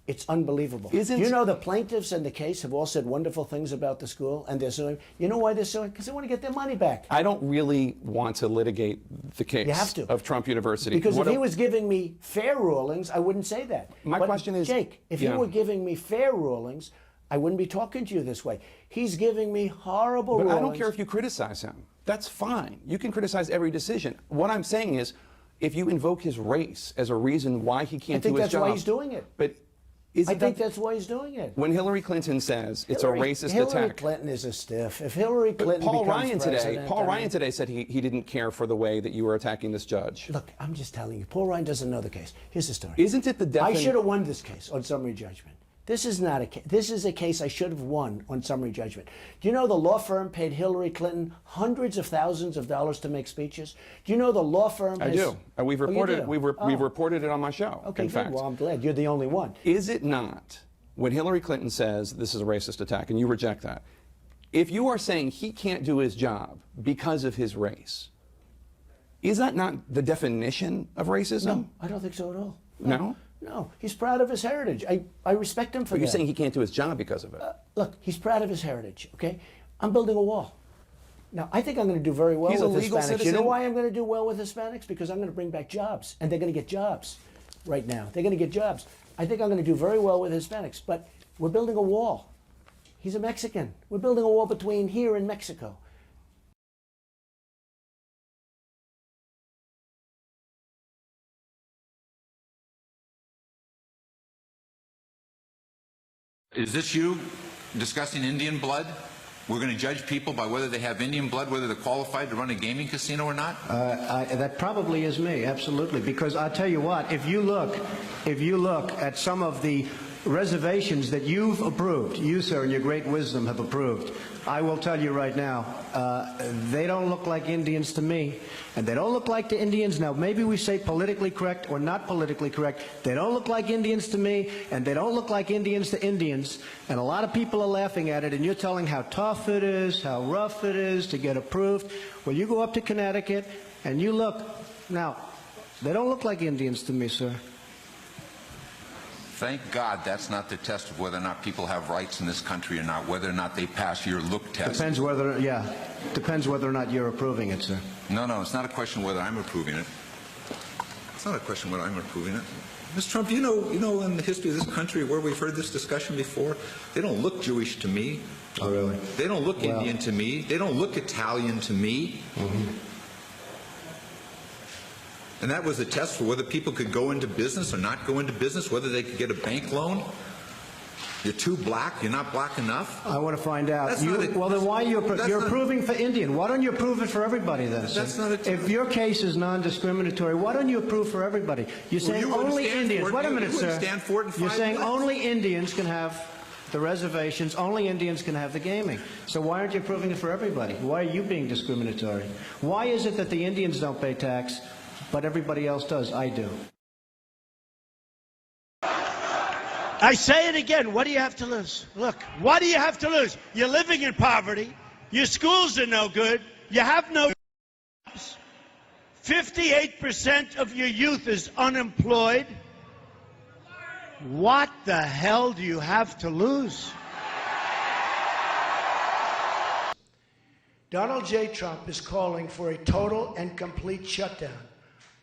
Speaker 5: It's unbelievable. You know the plaintiffs in the case have all said wonderful things about the school, and they're suing. You know why they're suing? Because they want to get their money back.
Speaker 11: I don't really want to litigate the case
Speaker 5: You have to.
Speaker 11: of Trump University.
Speaker 5: Because if he was giving me fair rulings, I wouldn't say that.
Speaker 11: My question is,
Speaker 5: Jake, if he were giving me fair rulings, I wouldn't be talking to you this way. He's giving me horrible rulings.
Speaker 11: I don't care if you criticize him. That's fine. You can criticize every decision. What I'm saying is, if you invoke his race as a reason why he can't do his job.
Speaker 5: I think that's why he's doing it.
Speaker 11: But
Speaker 5: I think that's why he's doing it.
Speaker 11: When Hillary Clinton says it's a racist attack.
Speaker 5: Hillary Clinton is a stiff. If Hillary Clinton
Speaker 11: Paul
Speaker 5: becomes
Speaker 11: Ryan
Speaker 5: president,
Speaker 11: Paul Ryan today said he didn't care for the way that you were attacking this judge.
Speaker 5: Look, I'm just telling you, Paul Ryan doesn't know the case. Here's the story.
Speaker 11: Isn't it the definition?
Speaker 5: I should have won this case on summary judgment. This is not a case. This is a case I should have won on summary judgment. Do you know the law firm paid Hillary Clinton hundreds of thousands of dollars to make speeches? Do you know the law firm has...
Speaker 11: I do. We've reported
Speaker 5: you do?
Speaker 11: we've reported it on my show.
Speaker 5: Okay,
Speaker 11: in
Speaker 5: good.
Speaker 11: fact.
Speaker 5: Well, I'm glad. You're the only one.
Speaker 11: Is it not, when Hillary Clinton says this is a racist attack, and you reject that, if you are saying he can't do his job because of his race, is that not the definition of racism?
Speaker 5: No, I don't think so at all.
Speaker 11: No?
Speaker 5: No, he's proud of his heritage. I respect him for
Speaker 11: But
Speaker 5: that.
Speaker 11: you're saying he can't do his job because of it.
Speaker 5: Look, he's proud of his heritage, okay? I'm building a wall. Now, I think I'm going to do very well
Speaker 11: He's a
Speaker 5: with
Speaker 11: legal
Speaker 5: Hispanics.
Speaker 11: citizen.
Speaker 5: You know why I'm going to do well with Hispanics? Because I'm going to bring back jobs, and they're going to get jobs right now. They're going to get jobs. I think I'm going to do very well with Hispanics, but we're building a wall. He's a Mexican. We're building a wall between here and Mexico.
Speaker 6: Is this you discussing Indian blood? We're going to judge people by whether they have Indian blood, whether they're qualified to run a gaming casino or not?
Speaker 15: That probably is me, absolutely. Because I'll tell you what, if you look at some of the reservations that you've approved, you, sir, in your great wisdom have approved, I will tell you right now, they don't look like Indians to me. And they don't look like the Indians. Now, maybe we say politically correct or not politically correct. They don't look like Indians to me, and they don't look like Indians to Indians. And a lot of people are laughing at it, and you're telling how tough it is, how rough it is to get approved. Well, you go up to Connecticut, and you look. Now, they don't look like Indians to me, sir.
Speaker 6: Thank God that's not the test of whether or not people have rights in this country or not, whether or not they pass your look test.
Speaker 15: Depends whether, depends whether or not you're approving it, sir.
Speaker 6: No, it's not a question whether I'm approving it. It's not a question whether I'm approving it. Mr. Trump, you know in the history of this country where we've heard this discussion before, they don't look Jewish to me.
Speaker 15: Oh, really?
Speaker 6: They don't look Indian to me. They don't look Italian to me.
Speaker 15: Mm-hmm.
Speaker 6: And that was a test for whether people could go into business or not go into business, whether they could get a bank loan. You're too black. You're not black enough.
Speaker 15: I want to find out. Well, then why you're approving for Indian? Why don't you approve it for everybody then?
Speaker 6: That's not a
Speaker 15: if your case is non-discriminatory, why don't you approve for everybody? You're saying only Indians. Wait a minute, sir.
Speaker 6: Stand for it in 5
Speaker 15: You're saying
Speaker 6: minutes.
Speaker 15: only Indians can have the reservations, only Indians can have the gaming. So why aren't you approving it for everybody? Why are you being discriminatory? Why is it that the Indians don't pay tax, but everybody else does? I do.
Speaker 5: I say it again, what do you have to lose? Look, what do you have to lose? You're living in poverty, your schools are no good, you have no jobs, 58% of your youth is unemployed. What the hell do you have to lose? Donald J. Trump is calling for a total and complete shutdown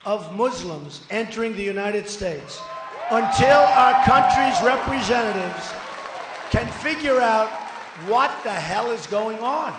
Speaker 5: of Muslims entering the United States until our country's representatives can figure out what the hell is going on.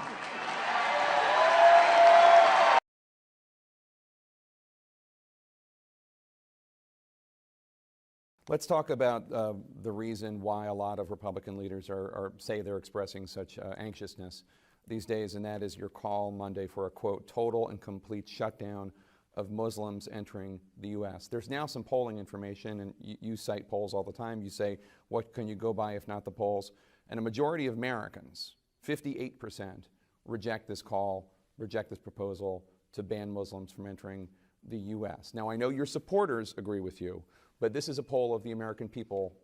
Speaker 11: Let's talk about the reason why a lot of Republican leaders say they're expressing such anxiousness these days, and that is your call Monday for a, quote, total and complete shutdown of Muslims entering the U.S. There's now some polling information, and you cite polls all the time. You say, what can you go by if not the polls? And a majority of Americans, 58%, reject this call, reject this proposal to ban Muslims from entering the U.S. Now, I know your supporters agree with you, but this is a poll of the American people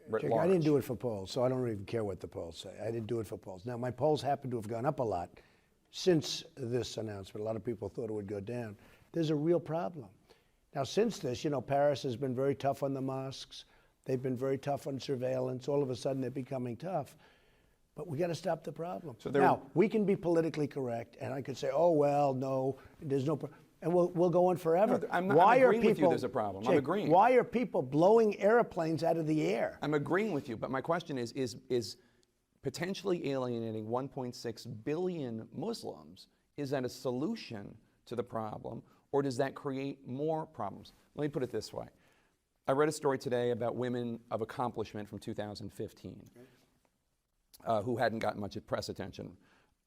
Speaker 11: writ large.
Speaker 5: I didn't do it for polls, so I don't even care what the polls say. I didn't do it for polls. Now, my polls happen to have gone up a lot since this announcement. A lot of people thought it would go down. There's a real problem. Now, since this, you know, Paris has been very tough on the mosques. They've been very tough on surveillance. All of a sudden, they're becoming tough. But we got to stop the problem. So now, we can be politically correct, and I could say, oh, well, no, there's no problem. And we'll go on forever.
Speaker 11: No, I'm agreeing with you there's a problem.
Speaker 5: Jake,
Speaker 11: I'm agreeing.
Speaker 5: Why are people blowing airplanes out of the air?
Speaker 11: I'm agreeing with you, but my question is potentially alienating 1.6 billion Muslims, is that a solution to the problem, or does that create more problems? Let me put it this way. I read a story today about women of accomplishment from 2015 who hadn't gotten much press attention.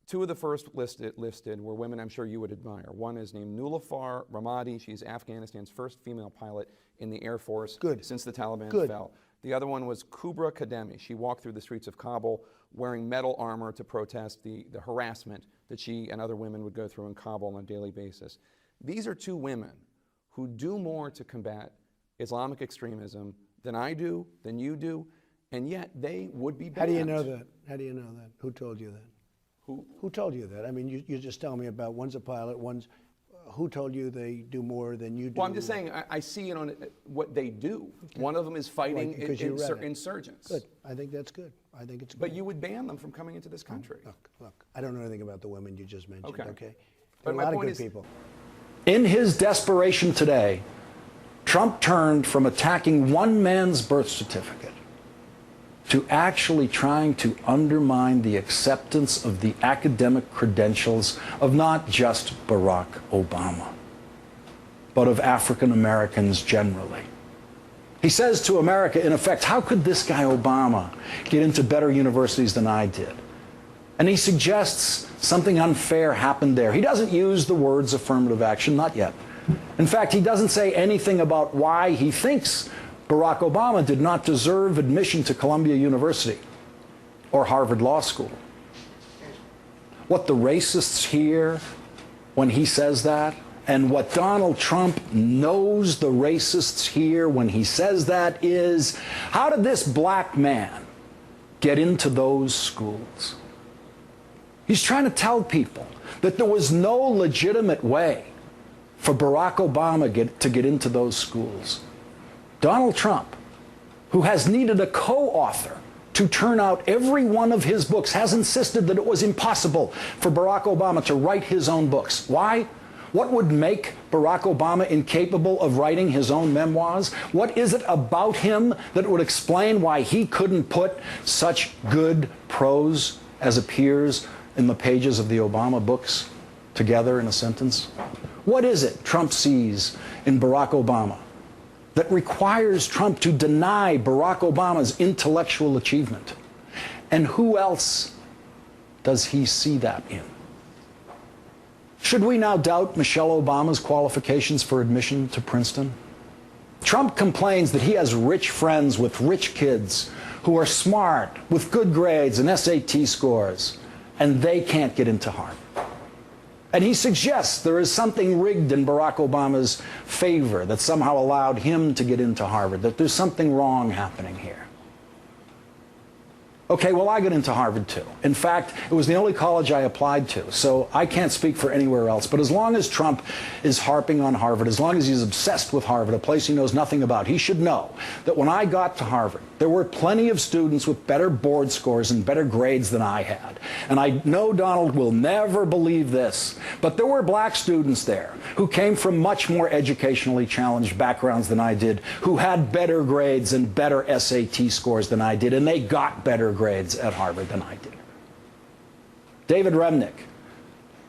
Speaker 11: Two of the first listed were women I'm sure you would admire. One is named Nulafar Ramadi. She's Afghanistan's first female pilot in the Air Force since the Taliban fell. The other one was Kubra Kademi. She walked through the streets of Kabul wearing metal armor to protest the harassment that she and other women would go through in Kabul on a daily basis. These are two women who do more to combat Islamic extremism than I do, than you do, and yet they would be banned.
Speaker 5: How do you know that? How do you know that? Who told you that? Who told you that? I mean, you just tell me about one's a pilot, one's. Who told you they do more than you do?
Speaker 11: Well, I'm just saying, I see it on what they do. Okay. One of them is fighting insurgents.
Speaker 5: Good. I think that's good. I think it's good.
Speaker 11: But you would ban them from coming into this country.
Speaker 5: Look, I don't know anything about the women you just mentioned, okay?
Speaker 4: But
Speaker 5: a lot of good people.
Speaker 4: In his desperation today, Trump turned from attacking one man's birth certificate to actually trying to undermine the acceptance of the academic credentials of not just Barack Obama, but of African Americans generally. He says to America, in effect, how could this guy Obama get into better universities than I did? And he suggests something unfair happened there. He doesn't use the words affirmative action, not yet. In fact, he doesn't say anything about why he thinks Barack Obama did not deserve admission to Columbia University or Harvard Law School. What the racists hear when he says that, and what Donald Trump knows the racists hear when he says that, is, how did this black man get into those schools? He's trying to tell people that there was no legitimate way for Barack Obama to get into those schools. Donald Trump, who has needed a co-author to turn out every one of his books, has insisted that it was impossible for Barack Obama to write his own books. Why? What would make Barack Obama incapable of writing his own memoirs? What is it about him that would explain why he couldn't put such good prose as appears in the pages of the Obama books together in a sentence? What is it Trump sees in Barack Obama that requires Trump to deny Barack Obama's intellectual achievement? And who else does he see that in? Should we now doubt Michelle Obama's qualifications for admission to Princeton? Trump complains that he has rich friends with rich kids who are smart, with good grades and SAT scores, and they can't get into Harvard. And he suggests there is something rigged in Barack Obama's favor that somehow allowed him to get into Harvard, that there's something wrong happening here. Okay, well, I got into Harvard too. In fact, it was the only college I applied to, so I can't speak for anywhere else. But as long as Trump is harping on Harvard, as long as he's obsessed with Harvard, a place he knows nothing about, he should know that when I got to Harvard, there were plenty of students with better board scores and better grades than I had. And I know Donald will never believe this, but there were black students there who came from much more educationally challenged backgrounds than I did, who had better grades and better SAT scores than I did, and they got better grades at Harvard than I did. David Remnick,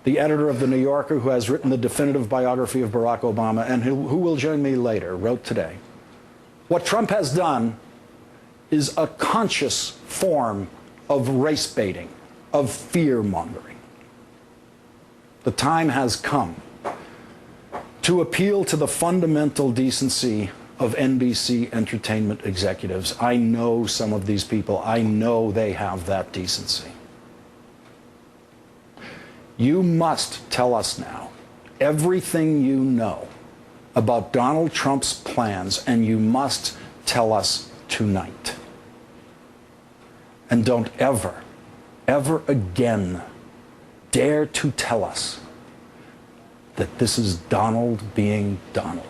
Speaker 4: the editor of The New Yorker, who has written the definitive biography of Barack Obama and who will join me later, wrote today, what Trump has done is a conscious form of race baiting, of fear-mongering. The time has come to appeal to the fundamental decency of NBC entertainment executives. I know some of these people. I know they have that decency. You must tell us now everything you know about Donald Trump's plans, and you must tell us tonight. And don't ever, ever again dare to tell us that this is Donald being Donald.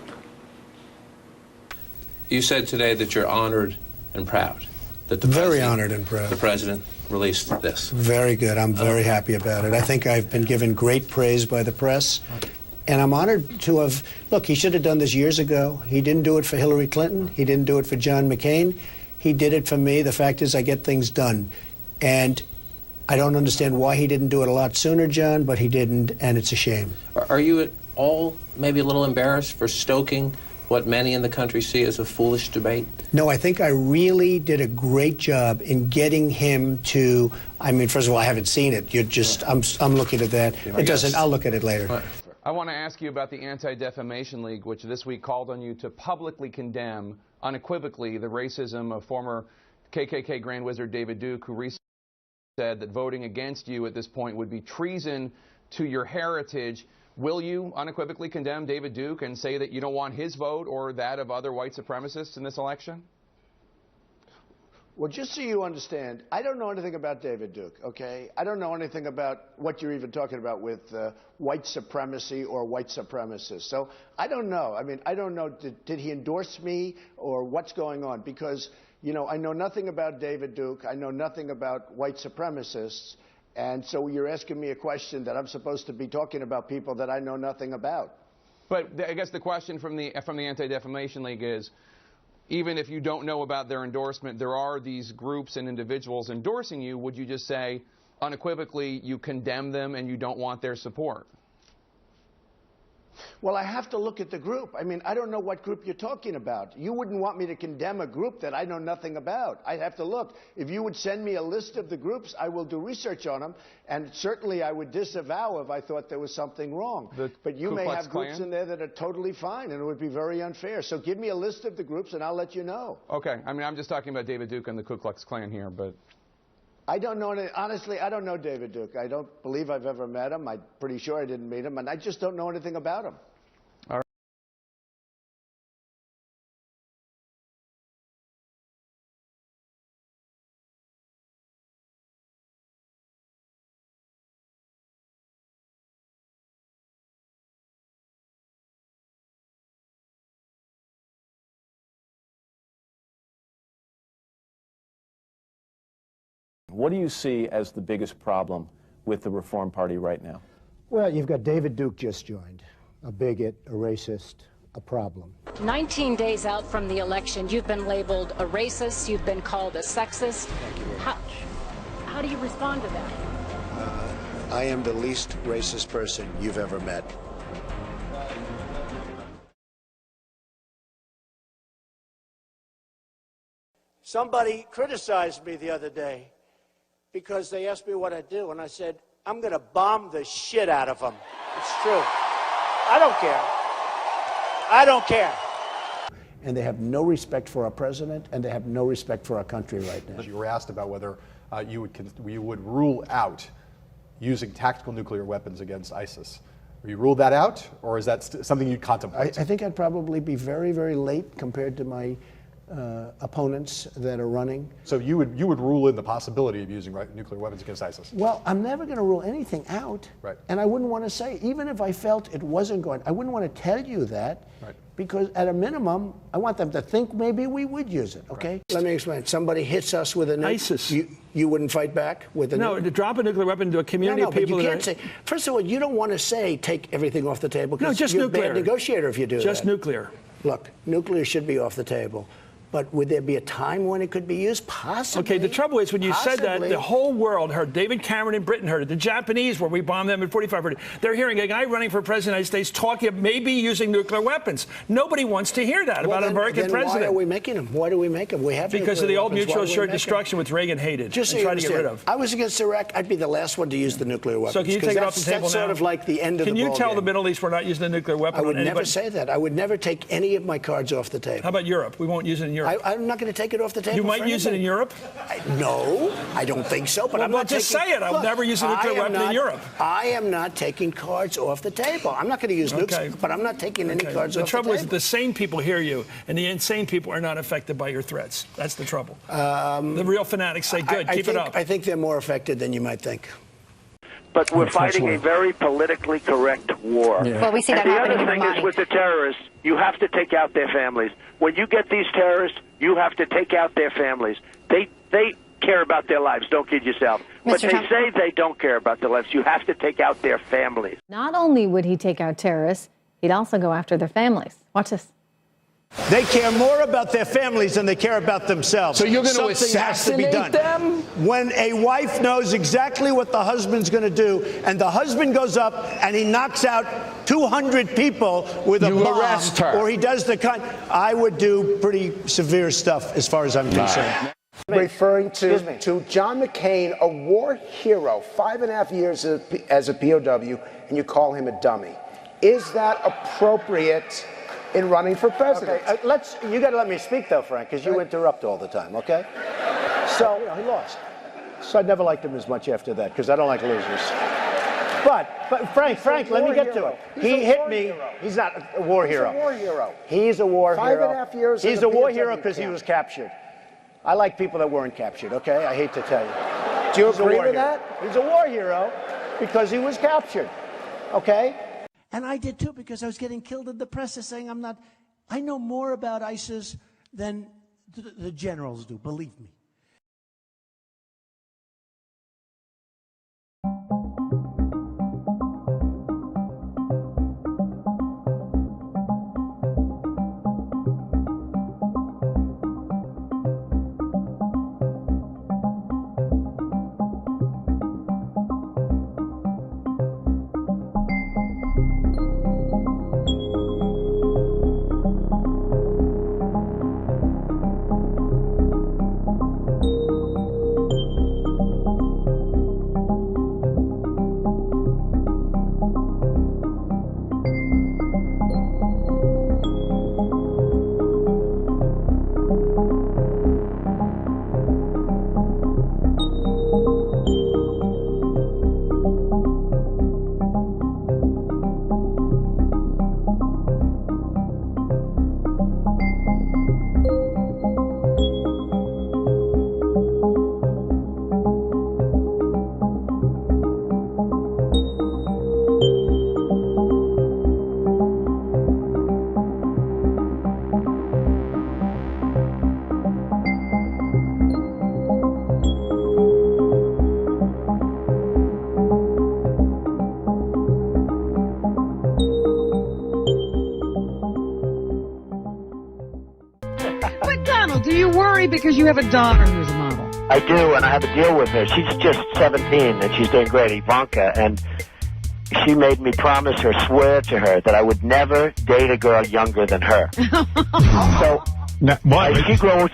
Speaker 3: You said today that you're honored and proud that
Speaker 5: Very honored and proud.
Speaker 3: The president released this.
Speaker 5: Very good. I'm very happy about it. I think I've been given great praise by the press. And I'm honored to have, look, he should have done this years ago. He didn't do it for Hillary Clinton. He didn't do it for John McCain. He did it for me. The fact is I get things done. And I don't understand why he didn't do it a lot sooner, John, but he didn't, and it's a shame.
Speaker 3: Are you at all maybe a little embarrassed for stoking what many in the country see as a foolish debate?
Speaker 5: No, I think I really did a great job in getting him to, I mean, first of all, I haven't seen it. You're just, I'm looking at that. It doesn't, I'll look at it later.
Speaker 11: I want to ask you about the Anti-Defamation League, which this week called on you to publicly condemn unequivocally the racism of former KKK Grand Wizard David Duke, who recently said that voting against you at this point would be treason to your heritage. Will you unequivocally condemn David Duke and say that you don't want his vote or that of other white supremacists in this election?
Speaker 5: Well, just so you understand, I don't know anything about David Duke, okay? I don't know anything about what you're even talking about with white supremacy or white supremacists. So I don't know. I mean, I don't know, did he endorse me or what's going on? Because, you know, I know nothing about David Duke. I know nothing about white supremacists. And so you're asking me a question that I'm supposed to be talking about people that I know nothing about.
Speaker 11: But I guess the question from the Anti-Defamation League is, even if you don't know about their endorsement, there are these groups and individuals endorsing you. Would you just say unequivocally you condemn them and you don't want their support?
Speaker 5: Well, I have to look at the group. I mean, I don't know what group you're talking about. You wouldn't want me to condemn a group that I know nothing about. I'd have to look. If you would send me a list of the groups, I will do research on them, and certainly I would disavow if I thought there was something wrong. But you may have groups in there that are totally fine, and it would be very unfair. So give me a list of the groups, and I'll let you know.
Speaker 11: Okay. I mean, I'm just talking about David Duke and the Ku Klux Klan here, but...
Speaker 5: I don't know. Honestly, I don't know David Duke. I don't believe I've ever met him. I'm pretty sure I didn't meet him, and I just don't know anything about him.
Speaker 11: All right.
Speaker 16: What do you see as the biggest problem with the Reform Party right now?
Speaker 5: Well, you've got David Duke just joined, a bigot, a racist, a problem.
Speaker 17: 19 days out from the election, you've been labeled a racist, you've been called a sexist.
Speaker 5: Thank you very much.
Speaker 17: How do you respond to that?
Speaker 5: I am the least racist person you've ever met. Somebody criticized me the other day because they asked me what I do, and I said, I'm going to bomb the shit out of them. It's true. I don't care. I don't care. and they have no respect for our president, and they have no respect for our country right now.
Speaker 18: You were asked about whether you would rule out using tactical nuclear weapons against ISIS. Have you ruled that out, or is that something you'd contemplate?
Speaker 5: I think I'd probably be very, very late compared to my opponents that are running.
Speaker 18: So you would rule in the possibility of using nuclear weapons against ISIS?
Speaker 5: Well, I'm never going to rule anything out.
Speaker 18: Right.
Speaker 5: And I wouldn't want to say, even if I felt it wasn't going, I wouldn't want to tell you that. Right. Because at a minimum, I want them to think maybe we would use it, okay? Right. Let me explain. Somebody hits us with a nuke.
Speaker 19: ISIS.
Speaker 5: You wouldn't fight back with a nuke?
Speaker 19: No, to drop a nuclear weapon into a community of people
Speaker 5: but you can't say, first of all, you don't want to say take everything off the table.
Speaker 19: No, just
Speaker 5: you're
Speaker 19: nuclear.
Speaker 5: a bad negotiator if you do that.
Speaker 19: Just nuclear.
Speaker 5: Look, nuclear should be off the table. But would there be a time when it could be used? Possibly.
Speaker 19: Okay, the trouble is when you said that, the whole world heard. David Cameron in Britain heard it. The Japanese, where we bombed them in 45, heard it. They're hearing a guy running for president of the United States talking of maybe using nuclear weapons. Nobody wants to hear that about an American president.
Speaker 5: Why are we making them? Why do we make them? We have
Speaker 19: because of the old mutual assured destruction which Reagan hated
Speaker 5: just
Speaker 19: and tried to get rid of.
Speaker 5: I was against Iraq. I'd be the last one to use the nuclear weapons.
Speaker 19: So can you take it off the table
Speaker 5: that's
Speaker 19: now?
Speaker 5: Sort of like the end of the ball
Speaker 19: Can you tell
Speaker 5: game.
Speaker 19: the Middle East we're not using a nuclear weapon
Speaker 5: I would
Speaker 19: on anybody?
Speaker 5: never say that. I would never take any of my cards off the table.
Speaker 19: How about Europe? We won't use it in Europe.
Speaker 5: I'm not going to take it off the table.
Speaker 19: You might use it in Europe?
Speaker 5: No, I don't think so. But I'm not
Speaker 19: just say it. I'll never use a nuclear weapon in Europe.
Speaker 5: I am not taking cards off the table. I'm not going to use nukes, but I'm not taking any cards off the table.
Speaker 19: The trouble is that the sane people hear you, and the insane people are not affected by your threats. That's the trouble. The real fanatics say, good, keep it up.
Speaker 5: I think they're more affected than you might think.
Speaker 22: But we're fighting a very politically correct war.
Speaker 24: Yeah. Well, we see that happening in
Speaker 22: The other thing is with the terrorists, you have to take out their families. When you get these terrorists, you have to take out their families. They care about their lives. Don't kid yourself. But they say they don't care about their lives. You have to take out their families.
Speaker 25: Not only would he take out terrorists, he'd also go after their families. Watch this.
Speaker 12: They care more about their families than they care about themselves.
Speaker 26: So you're going to
Speaker 12: Something has to be
Speaker 26: assassinate
Speaker 12: done.
Speaker 26: them?
Speaker 12: When a wife knows exactly what the husband's going to do, and the husband goes up and he knocks out 200 people with a bomb,
Speaker 26: arrest her.
Speaker 12: or he does the kind, I would do pretty severe stuff as far as I'm concerned.
Speaker 27: Referring to John McCain, a war hero, 5.5 years as a POW, and you call him a dummy. Is that appropriate in running for president?
Speaker 5: Okay, you got to let me speak, though, Frank, because you interrupt all the time, okay? So, he lost. So I never liked him as much after that, because I don't like losers. But Frank, let me get to it. He hit me. He's not a war hero.
Speaker 27: He's a war hero.
Speaker 5: He's a war hero.
Speaker 27: 5.5 years.
Speaker 5: He's a war hero because he was captured. I like people that weren't captured, okay? I hate to tell you.
Speaker 27: Do you agree with that?
Speaker 5: He's a war hero because he was captured, okay?
Speaker 12: And I did too, because I was getting killed in the press is saying I know more about ISIS than the generals do, believe me.
Speaker 28: Do you worry because you have a daughter who's a model?
Speaker 22: I do, and I have a deal with her. She's just 17, and she's doing great, Ivanka, and she made me promise her, swear to her, that I would never date a girl younger than her. So, as she grows,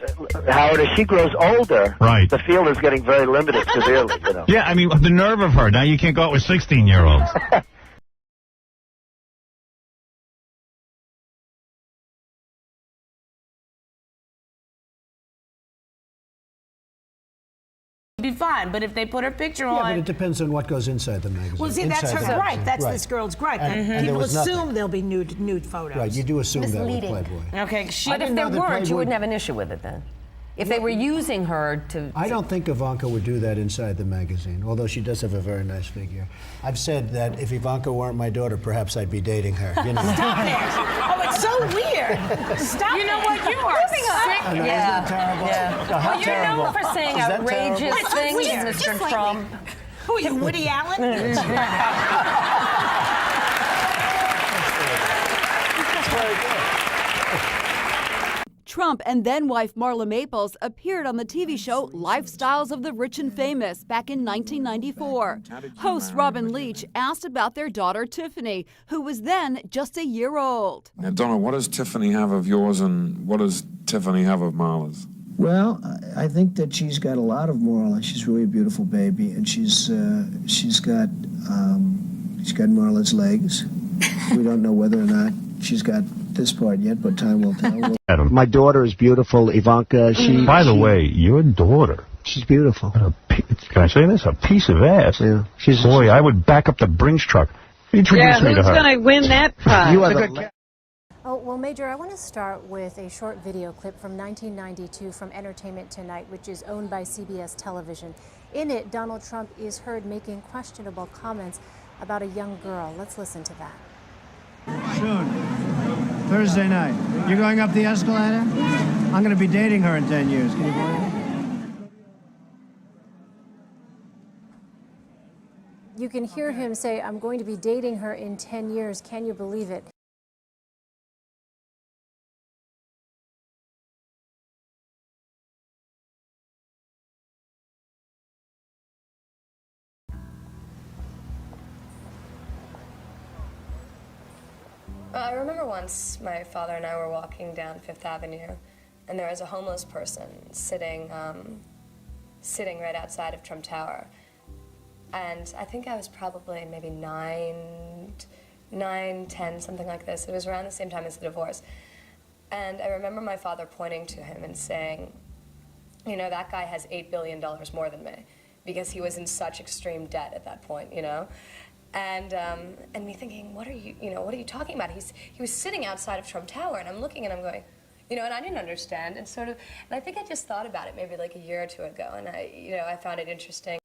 Speaker 22: Howard, as she grows older, the field is getting very limited severely. You know?
Speaker 29: Yeah, I mean, the nerve of her. Now you can't go out with 16-year-olds.
Speaker 1: be fine. But if they put her picture
Speaker 5: Yeah,
Speaker 1: on,
Speaker 5: but it depends on what goes inside the magazine.
Speaker 7: Well, see, that's her gripe. That's this girl's gripe.
Speaker 5: And
Speaker 7: People
Speaker 5: there was
Speaker 7: assume
Speaker 5: nothing.
Speaker 7: there'll be nude photos.
Speaker 5: Right, you do assume that with
Speaker 10: Misleading.
Speaker 5: Playboy.
Speaker 1: okay,
Speaker 10: But if there weren't, you wouldn't have an issue with it then. If they were using her to...
Speaker 5: I don't think Ivanka would do that inside the magazine, although she does have a very nice figure. I've said that if Ivanka weren't my daughter, perhaps I'd be dating her. You know?
Speaker 7: Stop it! Oh, it's so weird. Stop
Speaker 1: you know
Speaker 7: it.
Speaker 1: what? You are sick.
Speaker 5: I know, isn't that terrible?
Speaker 10: Yeah.
Speaker 5: No, how
Speaker 10: Well, you're
Speaker 5: terrible.
Speaker 10: known for saying
Speaker 5: Is that
Speaker 10: outrageous
Speaker 5: terrible?
Speaker 10: things,
Speaker 7: weird.
Speaker 10: Mr.
Speaker 7: Just like
Speaker 10: Trump.
Speaker 7: Who are you, Woody Allen?
Speaker 13: Trump and then-wife Marla Maples appeared on the TV show Lifestyles of the Rich and Famous back in 1994. Host Robin Leach asked about their daughter Tiffany, who was then just a year old.
Speaker 20: Now, Donna, what does Tiffany have of yours and what does Tiffany have of Marla's?
Speaker 14: Well, I think that she's got a lot of Marla. She's really a beautiful baby, and she's got Marla's legs. We don't know whether or not she's got this part yet, but time will tell.
Speaker 21: Adam.
Speaker 14: My daughter is beautiful, Ivanka.
Speaker 21: By the way, your daughter.
Speaker 14: She's beautiful.
Speaker 21: Can I say this? A piece of ass.
Speaker 14: Yeah.
Speaker 21: Boy, I would back up the Brinks truck. Introduce me to her.
Speaker 28: Who's going to win that prize?
Speaker 14: You are the
Speaker 23: Oh, well, Major, I want to start with a short video clip from 1992 from Entertainment Tonight, which is owned by CBS Television. In it, Donald Trump is heard making questionable comments about a young girl. Let's listen to that.
Speaker 5: Soon. Thursday night. You're going up the escalator? I'm going to be dating her in 10 years. Can you believe it?
Speaker 23: You can hear him say, I'm going to be dating her in 10 years. Can you believe it?
Speaker 24: I remember once my father and I were walking down Fifth Avenue, and there was a homeless person sitting right outside of Trump Tower. And I think I was probably maybe 9, 10, something like this. It was around the same time as the divorce. And I remember my father pointing to him and saying, you know, that guy has $8 billion more than me, because he was in such extreme debt at that point, you know? And me thinking, what are you talking about? He was sitting outside of Trump Tower, and I'm looking and I'm going, you know, and I didn't understand, and I think I just thought about it maybe like a year or two ago, and I found it interesting.